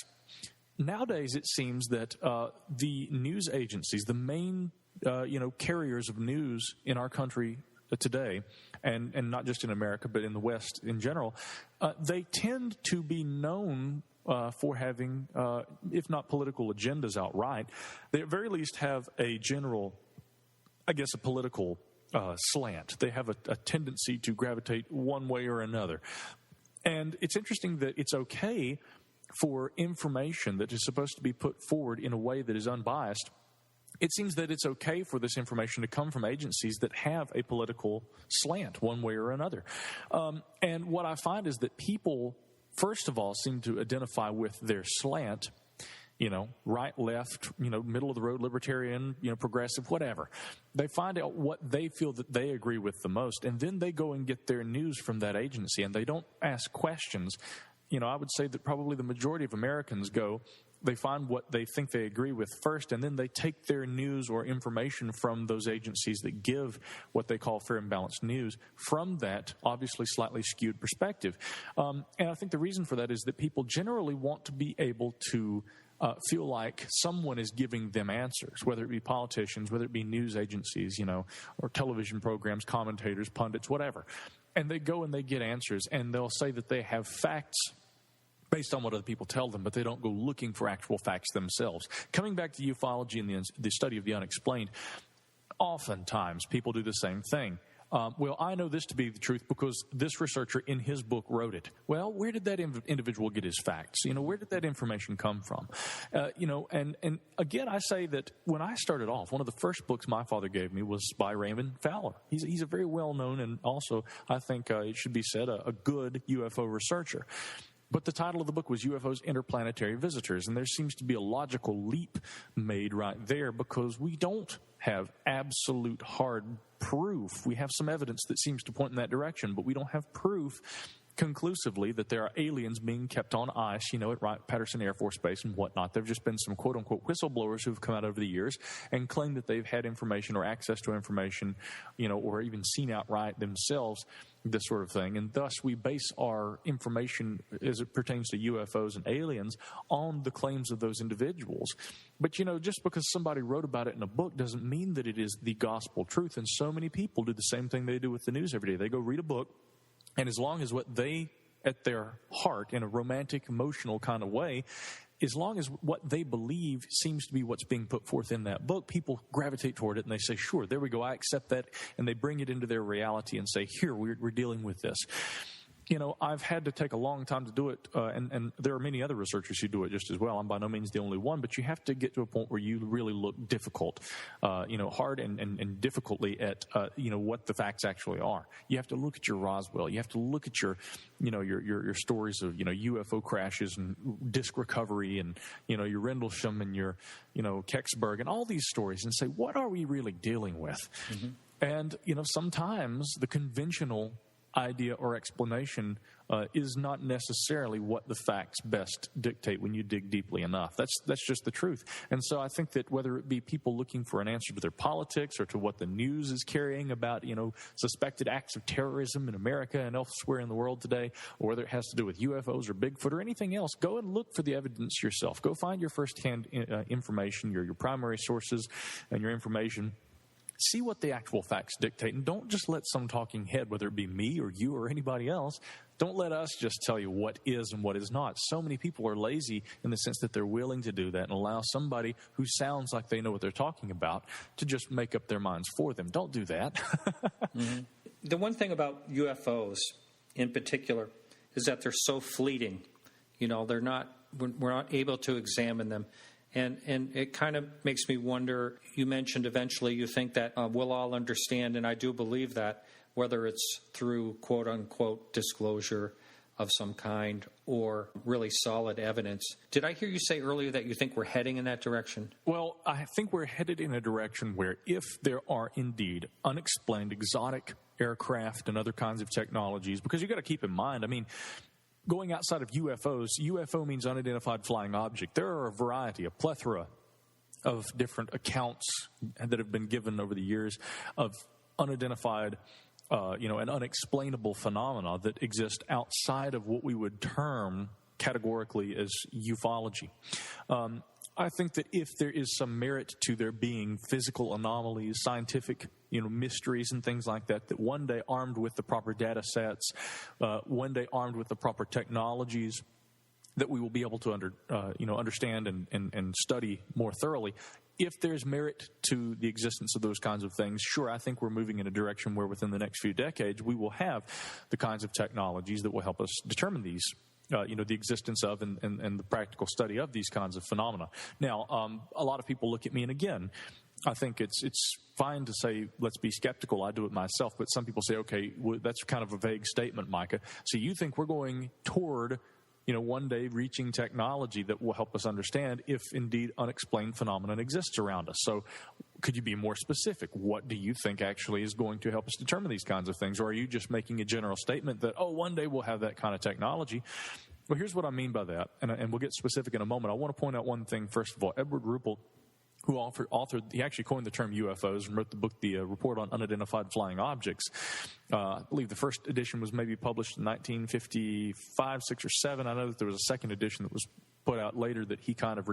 Nowadays, it seems that the news agencies, the main carriers of news in our country today, and not just in America but in the West in general, they tend to be known for having, if not political agendas outright, they at very least have a general, a political slant. They have a tendency to gravitate one way or another. And it's interesting that it's okay for information that is supposed to be put forward in a way that is unbiased. It seems that it's okay for this information to come from agencies that have a political slant one way or another. And what I find is that people, first of all, seem to identify with their slant, right, left, middle of the road, libertarian, progressive, whatever. They find out what they feel that they agree with the most, and then they go and get their news from that agency, and they don't ask questions. I would say that probably the majority of Americans they find what they think they agree with first, and then they take their news or information from those agencies that give what they call fair and balanced news from that obviously slightly skewed perspective. And I think the reason for that is that people generally want to be able to feel like someone is giving them answers, whether it be politicians, whether it be news agencies, or television programs, commentators, pundits, whatever. And they go and they get answers, and they'll say that they have facts based on what other people tell them, but they don't go looking for actual facts themselves. Coming back to ufology and the study of the unexplained, oftentimes people do the same thing. Well, I know this to be the truth because this researcher in his book wrote it. Well, where did that individual get his facts? Where did that information come from? And again, I say that when I started off, one of the first books my father gave me was by Raymond Fowler. He's a very well-known and also, I think it should be said, a good UFO researcher. But the title of the book was UFOs Interplanetary Visitors, and there seems to be a logical leap made right there because we don't have absolute hard proof. We have some evidence that seems to point in that direction, but we don't have proof conclusively that there are aliens being kept on ice, at Wright-Patterson Air Force Base and whatnot. There have just been some quote-unquote whistleblowers who have come out over the years and claimed that they've had information or access to information, or even seen outright themselves this sort of thing. And thus we base our information as it pertains to UFOs and aliens on the claims of those individuals. But, just because somebody wrote about it in a book doesn't mean that it is the gospel truth. And so many people do the same thing they do with the news every day. They go read a book, and as long as what they, at their heart, in a romantic, emotional kind of way, as long as what they believe seems to be what's being put forth in that book, people gravitate toward it and they say, sure, there we go, I accept that. And they bring it into their reality and say, here, we're dealing with this. I've had to take a long time to do it, and there are many other researchers who do it just as well. I'm by no means the only one, but you have to get to a point where you really look difficult, hard and difficultly at, what the facts actually are. You have to look at your Roswell. You have to look at your stories of, UFO crashes and disc recovery and, your Rendlesham and your, Kecksburg and all these stories and say, what are we really dealing with? Mm-hmm. And, sometimes the conventional idea or explanation is not necessarily what the facts best dictate when you dig deeply enough. That's just the truth. And so I think that whether it be people looking for an answer to their politics or to what the news is carrying about, suspected acts of terrorism in America and elsewhere in the world today, or whether it has to do with UFOs or Bigfoot or anything else, go and look for the evidence yourself. Go find your firsthand information, your primary sources and your information. See what the actual facts dictate, and don't just let some talking head, whether it be me or you or anybody else, don't let us just tell you what is and what is not. So many people are lazy in the sense that they're willing to do that and allow somebody who sounds like they know what they're talking about to just make up their minds for them. Don't do that. Mm-hmm. The one thing about UFOs in particular is that they're so fleeting. We're not able to examine them. And it kind of makes me wonder, you mentioned eventually you think that we'll all understand, and I do believe that, whether it's through quote-unquote disclosure of some kind or really solid evidence. Did I hear you say earlier that you think we're heading in that direction? Well, I think we're headed in a direction where if there are indeed unexplained exotic aircraft and other kinds of technologies, because you've got to keep in mind, going outside of UFOs, UFO means unidentified flying object. There are a plethora of different accounts that have been given over the years of unidentified, and unexplainable phenomena that exist outside of what we would term categorically as ufology. I think that if there is some merit to there being physical anomalies, scientific, mysteries and things like that, that one day armed with the proper data sets, one day armed with the proper technologies, that we will be able to understand and study more thoroughly. If there's merit to the existence of those kinds of things, sure, I think we're moving in a direction where within the next few decades we will have the kinds of technologies that will help us determine these. The existence of and the practical study of these kinds of phenomena. Now, a lot of people look at me, and again, I think it's fine to say, let's be skeptical. I do it myself, but some people say, okay, well, that's kind of a vague statement, Micah. So you think we're going toward, one day reaching technology that will help us understand if indeed unexplained phenomenon exists around us. So could you be more specific? What do you think actually is going to help us determine these kinds of things? Or are you just making a general statement that, one day we'll have that kind of technology? Well, here's what I mean by that, and we'll get specific in a moment. I want to point out one thing, first of all. Edward Ruppelt, who authored, he actually coined the term UFOs and wrote the book, The Report on Unidentified Flying Objects. I believe the first edition was maybe published in 1955, 6 or 7. I know that there was a second edition that was put out later that he kind of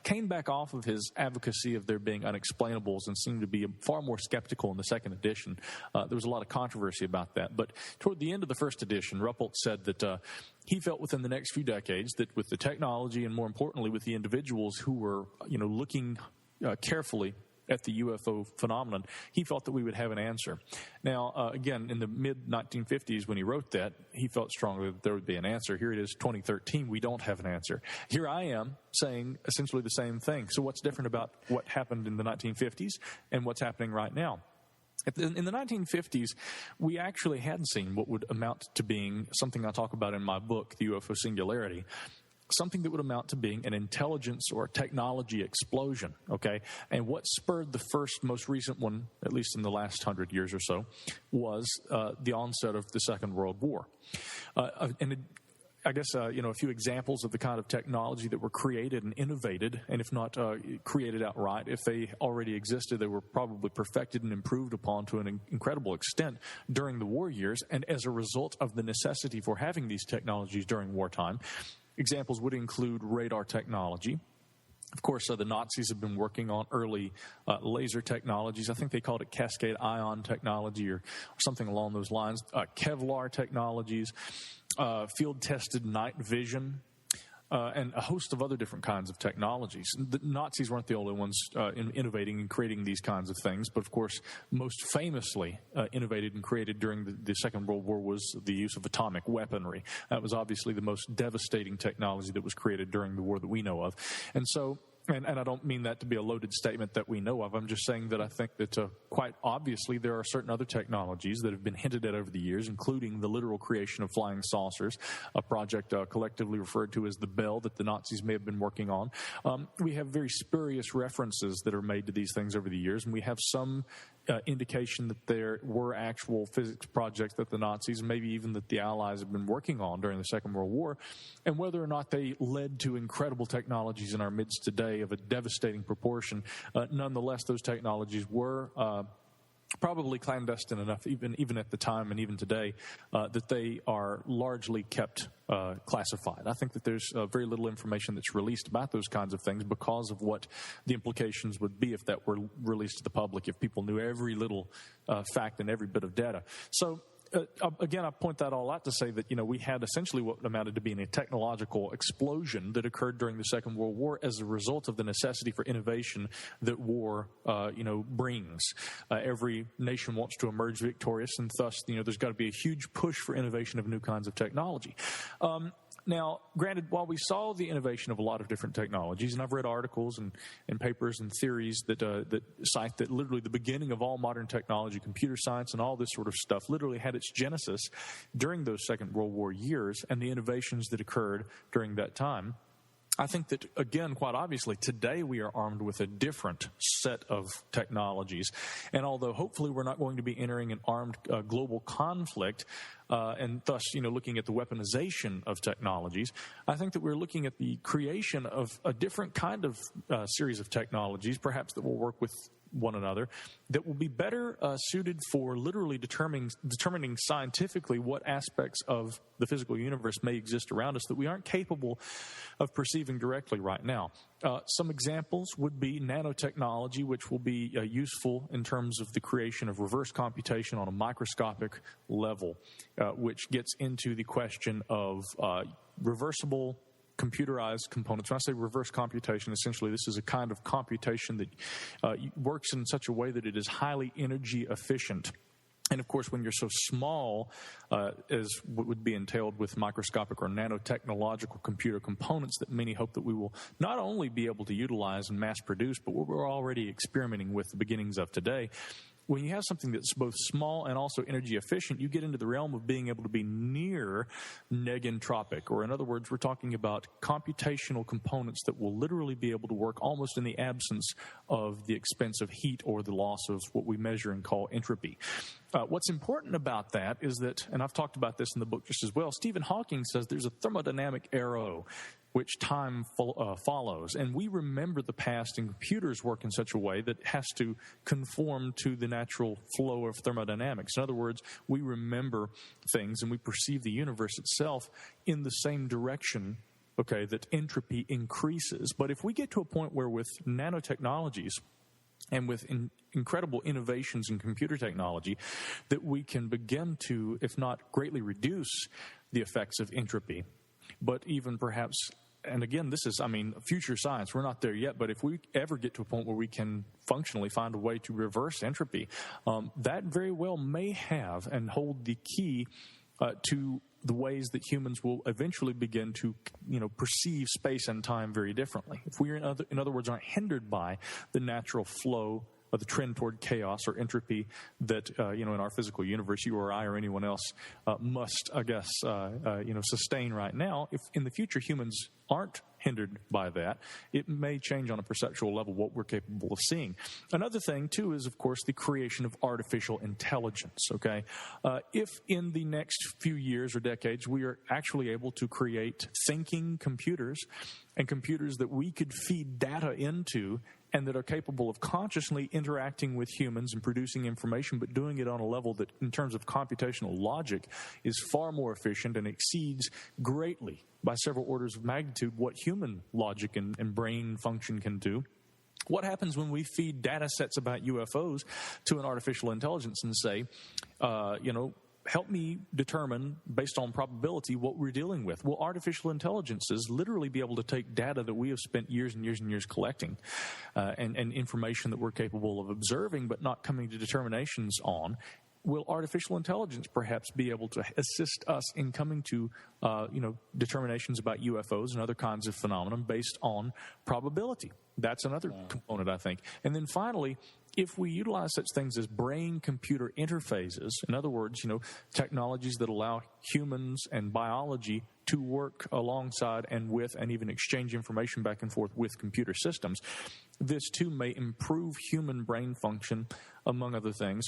came back off of his advocacy of there being unexplainables and seemed to be far more skeptical in the second edition. There was a lot of controversy about that. But toward the end of the first edition, Ruppelt said that he felt within the next few decades that with the technology and more importantly with the individuals who were, looking carefully at the UFO phenomenon, he felt that we would have an answer. Now, again, in the mid-1950s when he wrote that, he felt strongly that there would be an answer. Here it is, 2013, we don't have an answer. Here I am saying essentially the same thing. So what's different about what happened in the 1950s and what's happening right now? In the 1950s, we actually had seen what would amount to being something I talk about in my book, The UFO Singularity, something that would amount to being an intelligence or a technology explosion, okay? And what spurred the first, most recent one, at least in the last 100 years or so, was the onset of the Second World War. I guess, a few examples of the kind of technology that were created and innovated, and if not created outright, if they already existed, they were probably perfected and improved upon to an incredible extent during the war years, and as a result of the necessity for having these technologies during wartime. Examples would include radar technology. Of course, the Nazis have been working on early laser technologies. I think they called it cascade ion technology or something along those lines. Kevlar technologies, field-tested night vision, and a host of other different kinds of technologies. The Nazis weren't the only ones innovating and creating these kinds of things, but of course, most famously innovated and created during the Second World War was the use of atomic weaponry. That was obviously the most devastating technology that was created during the war that we know of. And so, and I don't mean that to be a loaded statement that we know of. I'm just saying that I think that quite obviously there are certain other technologies that have been hinted at over the years, including the literal creation of flying saucers, a project collectively referred to as the Bell that the Nazis may have been working on. We have very spurious references that are made to these things over the years, and we have some indication that there were actual physics projects that the Nazis, maybe even that the Allies, have been working on during the Second World War, and whether or not they led to incredible technologies in our midst today of a devastating proportion. Nonetheless, those technologies were probably clandestine enough, even at the time and even today, that they are largely kept classified. I think that there's very little information that's released about those kinds of things because of what the implications would be if that were released to the public, if people knew every little fact and every bit of data. So, again, I point that all out to say that, we had essentially what amounted to being a technological explosion that occurred during the Second World War as a result of the necessity for innovation that war, brings. Every nation wants to emerge victorious, and thus, there's got to be a huge push for innovation of new kinds of technology. Now, granted, while we saw the innovation of a lot of different technologies, and I've read articles and papers and theories that cite that literally the beginning of all modern technology, computer science and all this sort of stuff, literally had its genesis during those Second World War years and the innovations that occurred during that time. I think that, again, quite obviously, today we are armed with a different set of technologies. And although hopefully we're not going to be entering an armed global conflict, and thus, looking at the weaponization of technologies, I think that we're looking at the creation of a different kind of series of technologies, perhaps that will work with one another, that will be better suited for literally determining scientifically what aspects of the physical universe may exist around us that we aren't capable of perceiving directly right now. Some examples would be nanotechnology, which will be useful in terms of the creation of reverse computation on a microscopic level, which gets into the question of reversible computerized components. When I say reverse computation, essentially this is a kind of computation that works in such a way that it is highly energy efficient. And of course, when you're so small as what would be entailed with microscopic or nanotechnological computer components, that many hope that we will not only be able to utilize and mass produce, but what we're already experimenting with the beginnings of today. When you have something that's both small and also energy efficient, you get into the realm of being able to be near negentropic, or in other words, we're talking about computational components that will literally be able to work almost in the absence of the expense of heat or the loss of what we measure and call entropy. What's important about that is that, and I've talked about this in the book just as well, Stephen Hawking says there's a thermodynamic arrow which time follows. And we remember the past, and computers work in such a way that has to conform to the natural flow of thermodynamics. In other words, we remember things and we perceive the universe itself in the same direction, that entropy increases. But if we get to a point where with nanotechnologies and with incredible innovations in computer technology, that we can begin to, if not greatly reduce the effects of entropy, but even perhaps, and again, this is, future science. We're not there yet, but if we ever get to a point where we can functionally find a way to reverse entropy, that very well may have and hold the key to the ways that humans will eventually begin to, perceive space and time very differently. If we, in other words, aren't hindered by the natural flow the trend toward chaos or entropy that, in our physical universe, you or I or anyone else must, I guess, sustain right now. If in the future humans aren't hindered by that, it may change on a perceptual level what we're capable of seeing. Another thing, too, is, of course, the creation of artificial intelligence, okay? If in the next few years or decades we are actually able to create thinking computers and computers that we could feed data into and that are capable of consciously interacting with humans and producing information, but doing it on a level that, in terms of computational logic, is far more efficient and exceeds greatly by several orders of magnitude what human logic and brain function can do. What happens when we feed data sets about UFOs to an artificial intelligence and say, help me determine, based on probability, what we're dealing with? Will artificial intelligences literally be able to take data that we have spent years and years and years collecting and information that we're capable of observing but not coming to determinations on? Will artificial intelligence perhaps be able to assist us in coming to, determinations about UFOs and other kinds of phenomena based on probability? That's another component, I think. And then finally, if we utilize such things as brain-computer interfaces, in other words, technologies that allow humans and biology to work alongside and with and even exchange information back and forth with computer systems, this too may improve human brain function, among other things,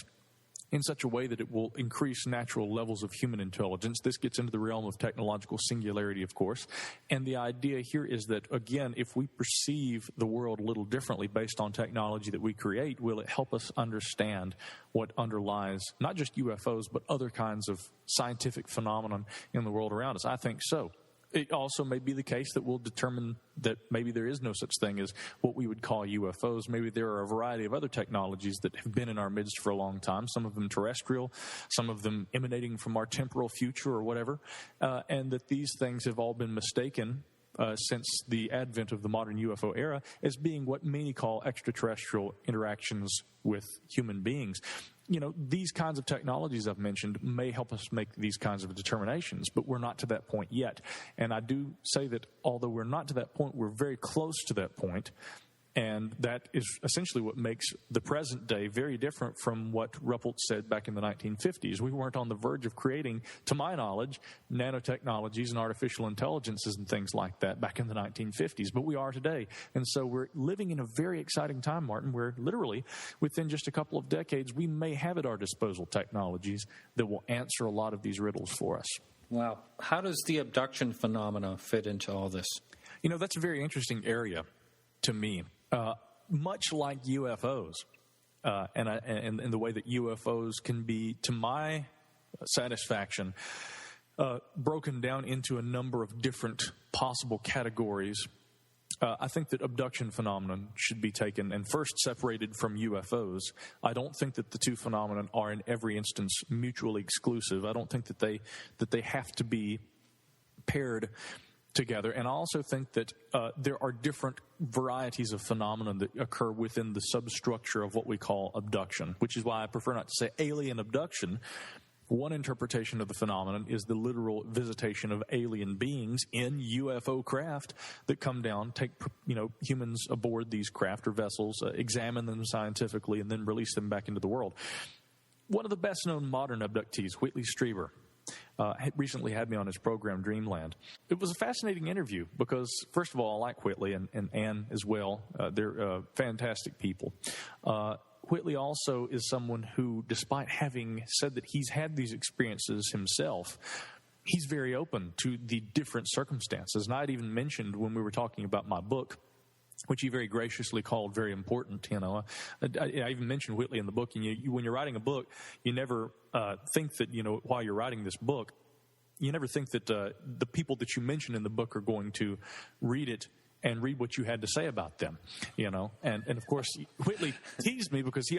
in such a way that it will increase natural levels of human intelligence. This gets into the realm of technological singularity, of course. And the idea here is that, again, if we perceive the world a little differently based on technology that we create, will it help us understand what underlies not just UFOs, but other kinds of scientific phenomenon in the world around us? I think so. It also may be the case that we'll determine that maybe there is no such thing as what we would call UFOs. Maybe there are a variety of other technologies that have been in our midst for a long time, some of them terrestrial, some of them emanating from our temporal future or whatever, and that these things have all been mistaken since the advent of the modern UFO era as being what many call extraterrestrial interactions with human beings. These kinds of technologies I've mentioned may help us make these kinds of determinations, but we're not to that point yet. And I do say that although we're not to that point, we're very close to that point. And that is essentially what makes the present day very different from what Ruppelt said back in the 1950s. We weren't on the verge of creating, to my knowledge, nanotechnologies and artificial intelligences and things like that back in the 1950s, but we are today. And so we're living in a very exciting time, Martin, where literally within just a couple of decades, we may have at our disposal technologies that will answer a lot of these riddles for us. Wow. How does the abduction phenomena fit into all this? That's a very interesting area to me. Much like UFOs, and the way that UFOs can be, to my satisfaction, broken down into a number of different possible categories, I think that abduction phenomenon should be taken and first separated from UFOs. I don't think that the two phenomena are in every instance mutually exclusive. I don't think that they have to be paired together. And I also think that there are different varieties of phenomena that occur within the substructure of what we call abduction, which is why I prefer not to say alien abduction. One interpretation of the phenomenon is the literal visitation of alien beings in UFO craft that come down, take humans aboard these craft or vessels, examine them scientifically, and then release them back into the world. One of the best-known modern abductees, Whitley Strieber, recently had me on his program, Dreamland. It was a fascinating interview because, first of all, I like Whitley and Ann as well. They're fantastic people. Whitley also is someone who, despite having said that he's had these experiences himself, he's very open to the different circumstances. And I'd even mentioned when we were talking about my book, which he very graciously called very important. I even mentioned Whitley in the book. And when you're writing a book, you never think that, while you're writing this book, you never think that the people that you mention in the book are going to read it and read what you had to say about them, And of course, Whitley teased me because he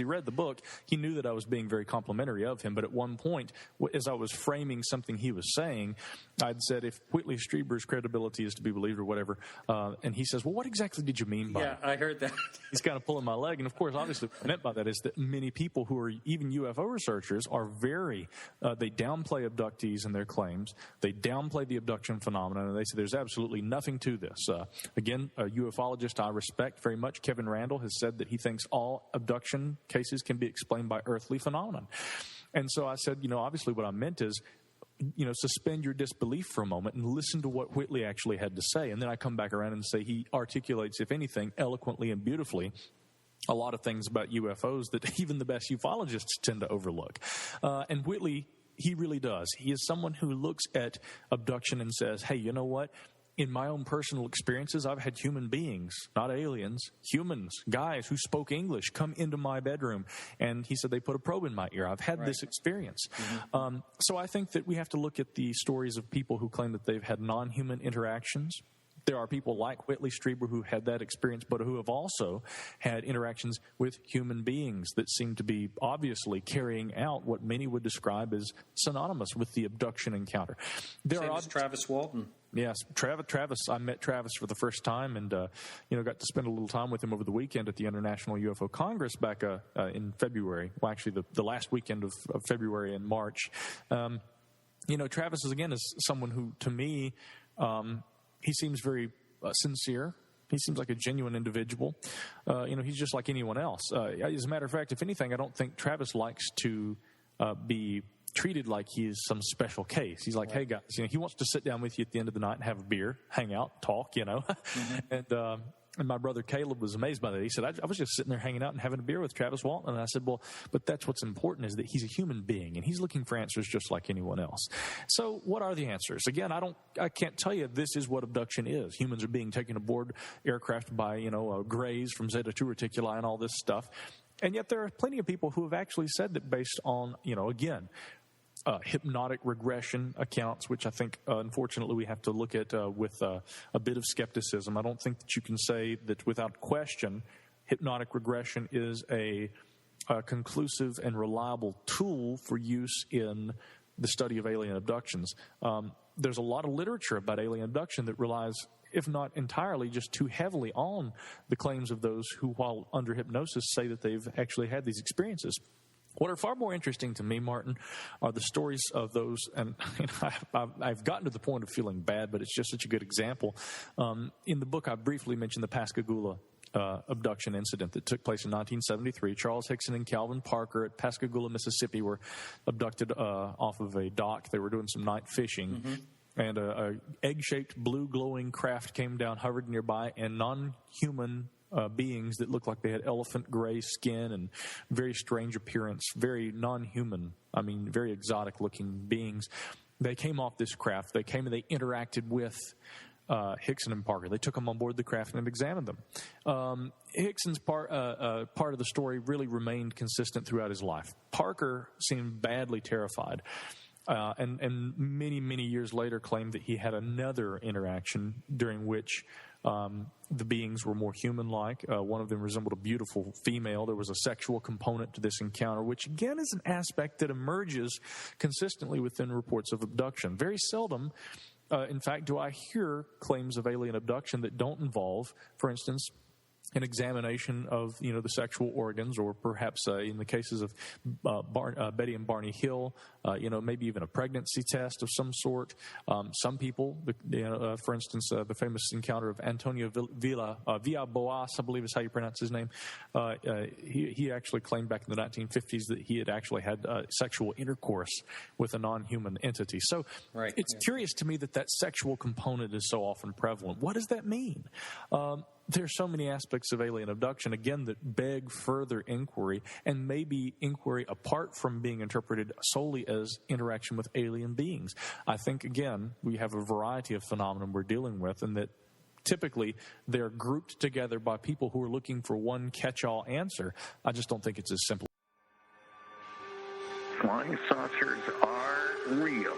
read the book, he knew that I was being very complimentary of him. But at one point, as I was framing something he was saying, I'd said, if Whitley Strieber's credibility is to be believed or whatever, and he says, well, what exactly did you mean by that? Yeah, I heard that. He's kind of pulling my leg. And of course, obviously, what I meant by that is that many people who are even UFO researchers are they downplay abductees and their claims. They downplay the abduction phenomenon, and they say there's absolutely nothing to this. Again, a ufologist I respect very much, Kevin Randall, has said that he thinks all abduction cases can be explained by earthly phenomenon. And so I said, obviously what I meant is, suspend your disbelief for a moment and listen to what Whitley actually had to say. And then I come back around and say he articulates, if anything, eloquently and beautifully a lot of things about UFOs that even the best ufologists tend to overlook. And Whitley, he really does. He is someone who looks at abduction and says, hey, you know what? In my own personal experiences, I've had human beings, not aliens, humans, guys who spoke English come into my bedroom. And he said they put a probe in my ear. I've had this experience. Mm-hmm. So I think that we have to look at the stories of people who claim that they've had non-human interactions. There are people like Whitley Strieber who had that experience, but who have also had interactions with human beings that seem to be obviously carrying out what many would describe as synonymous with the abduction encounter. Same as Travis Walton. Yes, Travis. I met Travis for the first time, and got to spend a little time with him over the weekend at the International UFO Congress back in February. Well, actually, the last weekend of February and March. Travis is someone who, to me, he seems very sincere. He seems like a genuine individual. He's just like anyone else. As a matter of fact, if anything, I don't think Travis likes to be treated like he is some special case. He's like, hey guys, he wants to sit down with you at the end of the night and have a beer, hang out, talk, Mm-hmm. And my brother Caleb was amazed by that. He said, I was just sitting there hanging out and having a beer with Travis Walton. And I said, well, but that's what's important, is that he's a human being and he's looking for answers just like anyone else. So what are the answers? Again, I can't tell you this is what abduction is. Humans are being taken aboard aircraft by, grays from Zeta 2 Reticuli and all this stuff. And yet there are plenty of people who have actually said that based on, hypnotic regression accounts, which I think, unfortunately, we have to look at with a bit of skepticism. I don't think that you can say that without question hypnotic regression is a conclusive and reliable tool for use in the study of alien abductions. There's a lot of literature about alien abduction that relies, if not entirely, just too heavily on the claims of those who, while under hypnosis, say that they've actually had these experiences. What are far more interesting to me, Martin, are the stories of those, and I've gotten to the point of feeling bad, but it's just such a good example. In the book, I briefly mentioned the Pascagoula abduction incident that took place in 1973. Charles Hickson and Calvin Parker at Pascagoula, Mississippi, were abducted off of a dock. They were doing some night fishing. Mm-hmm. And a egg-shaped, blue-glowing craft came down, hovered nearby, and non-human beings that looked like they had elephant gray skin and very strange appearance, very non-human, very exotic-looking beings. They came off this craft. They came and they interacted with Hickson and Parker. They took them on board the craft and examined them. Hickson's part of the story really remained consistent throughout his life. Parker seemed badly terrified. And many, many years later claimed that he had another interaction during which the beings were more human-like. One of them resembled a beautiful female. There was a sexual component to this encounter, which again is an aspect that emerges consistently within reports of abduction. Very seldom, in fact, do I hear claims of alien abduction that don't involve, for instance, an examination of, the sexual organs, or perhaps in the cases of Betty and Barney Hill, maybe even a pregnancy test of some sort. Some people, for instance, the famous encounter of Antonio Villas-Boas, I believe is how you pronounce his name. He actually claimed back in the 1950s that he had actually had sexual intercourse with a non-human entity. So it's curious to me that sexual component is so often prevalent. What does that mean? There's so many aspects of alien abduction, again, that beg further inquiry, and maybe inquiry apart from being interpreted solely as interaction with alien beings. I think, again, we have a variety of phenomena we're dealing with, and that typically they're grouped together by people who are looking for one catch-all answer. I just don't think it's as simple. Flying saucers are real.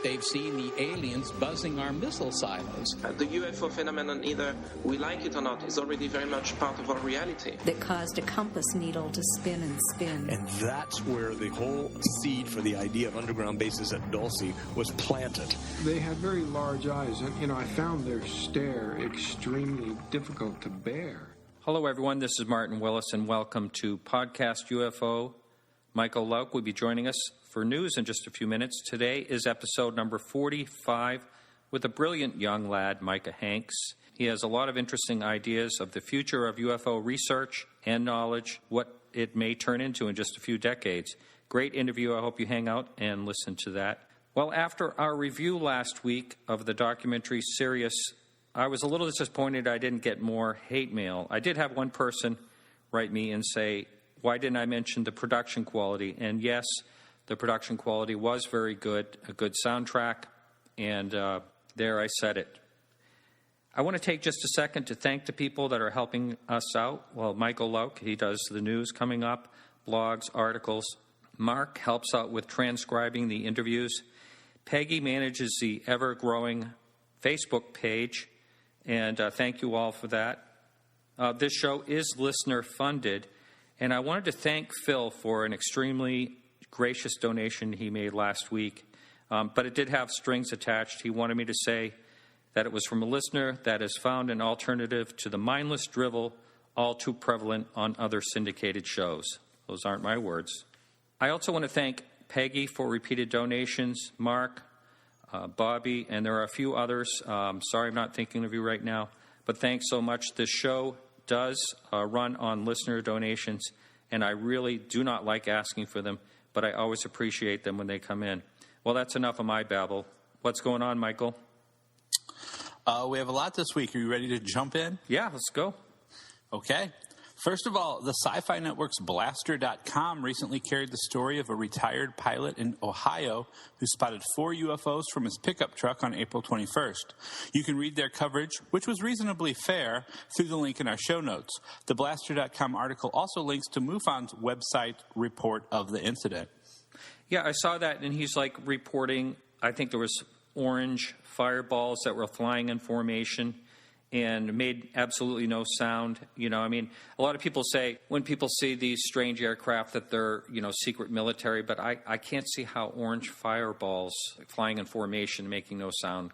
They've seen the aliens buzzing our missile silos. The UFO phenomenon, either we like it or not, is already very much part of our reality. That caused a compass needle to spin and spin. And that's where the whole seed for the idea of underground bases at Dulce was planted. They had very large eyes, and, I found their stare extremely difficult to bear. Hello, everyone. This is Martin Willis, and welcome to Podcast UFO. Michael Lauk will be joining us for news in just a few minutes. Today is episode number 45 with a brilliant young lad, Micah Hanks. He has a lot of interesting ideas of the future of UFO research and knowledge, what it may turn into in just a few decades. Great interview. I hope you hang out and listen to that. Well, after our review last week of the documentary Sirius, I was a little disappointed I didn't get more hate mail. I did have one person write me and say, why didn't I mention the production quality? And yes, the production quality was very good, a good soundtrack, and there I said it. I want to take just a second to thank the people that are helping us out. Well, Michael Lauk, he does the news coming up, blogs, articles. Mark helps out with transcribing the interviews. Peggy manages the ever-growing Facebook page, and thank you all for that. This show is listener-funded, and I wanted to thank Phil for an extremely gracious donation he made last week, but it did have strings attached. He wanted me to say that it was from a listener that has found an alternative to the mindless drivel all too prevalent on other syndicated shows. Those aren't my words. I also want to thank Peggy for repeated donations, Mark, Bobby, and there are a few others. Sorry I'm not thinking of you right now, but thanks so much. This show does run on listener donations, and I really do not like asking for them, but I always appreciate them when they come in. Well, that's enough of my babble. What's going on, Michael? We have a lot this week. Are you ready to jump in? Yeah, let's go. Okay. First of all, the Sci-Fi Network's Blaster.com recently carried the story of a retired pilot in Ohio who spotted 4 UFOs from his pickup truck on April 21st. You can read their coverage, which was reasonably fair, through the link in our show notes. The Blaster.com article also links to MUFON's website report of the incident. Yeah, I saw that, and he's like reporting, I think there was orange fireballs that were flying in formation and made absolutely no sound. You know, I mean, a lot of people say when people see these strange aircraft that they're, you know, secret military, but I can't see how orange fireballs flying in formation making no sound.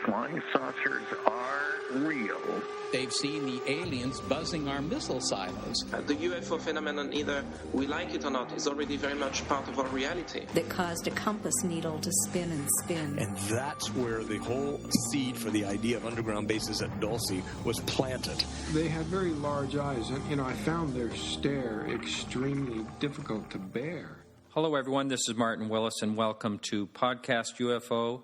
Flying saucers are real. They've seen the aliens buzzing our missile silos. The UFO phenomenon, either we like it or not, is already very much part of our reality. That caused a compass needle to spin and spin. And that's where the whole seed for the idea of underground bases at Dulce was planted. They had very large eyes, and, I found their stare extremely difficult to bear. Hello, everyone. This is Martin Willis, and welcome to Podcast UFO.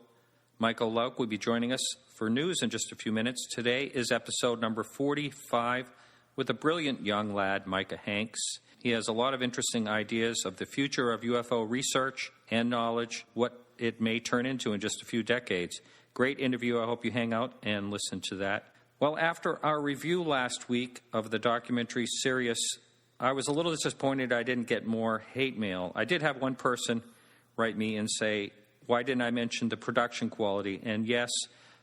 Michael Lauk will be joining us for news in just a few minutes. Today is episode number 45 with a brilliant young lad, Micah Hanks. He has a lot of interesting ideas of the future of UFO research and knowledge, what it may turn into in just a few decades. Great interview. I hope you hang out and listen to that. Well, after our review last week of the documentary Sirius, I was a little disappointed I didn't get more hate mail. I did have one person write me and say, why didn't I mention the production quality? And yes,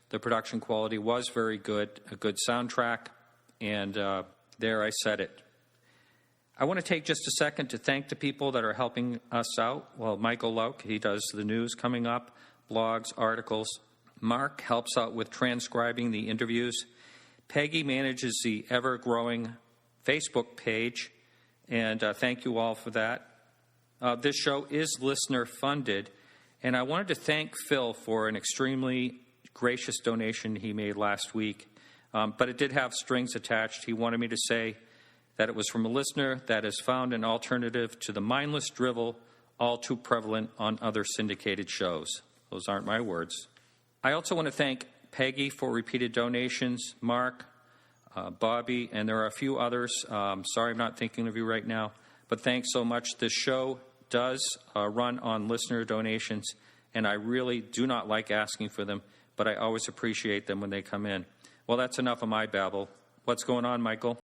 the production quality was very good, a good soundtrack, and there I said it. I want to take just a second to thank the people that are helping us out. Well, Michael Lauk, he does the news coming up, blogs, articles. Mark helps out with transcribing the interviews. Peggy manages the ever-growing Facebook page, and thank you all for that. This show is listener-funded, and I wanted to thank Phil for an extremely gracious donation he made last week, but it did have strings attached. He wanted me to say that it was from a listener that has found an alternative to the mindless drivel all too prevalent on other syndicated shows. Those aren't my words. I also want to thank Peggy for repeated donations, Mark, Bobby, and there are a few others. Sorry I'm not thinking of you right now, but thanks so much. This show does run on listener donations, and I really do not like asking for them, but I always appreciate them when they come in. Well, that's enough of my babble. What's going on, Michael?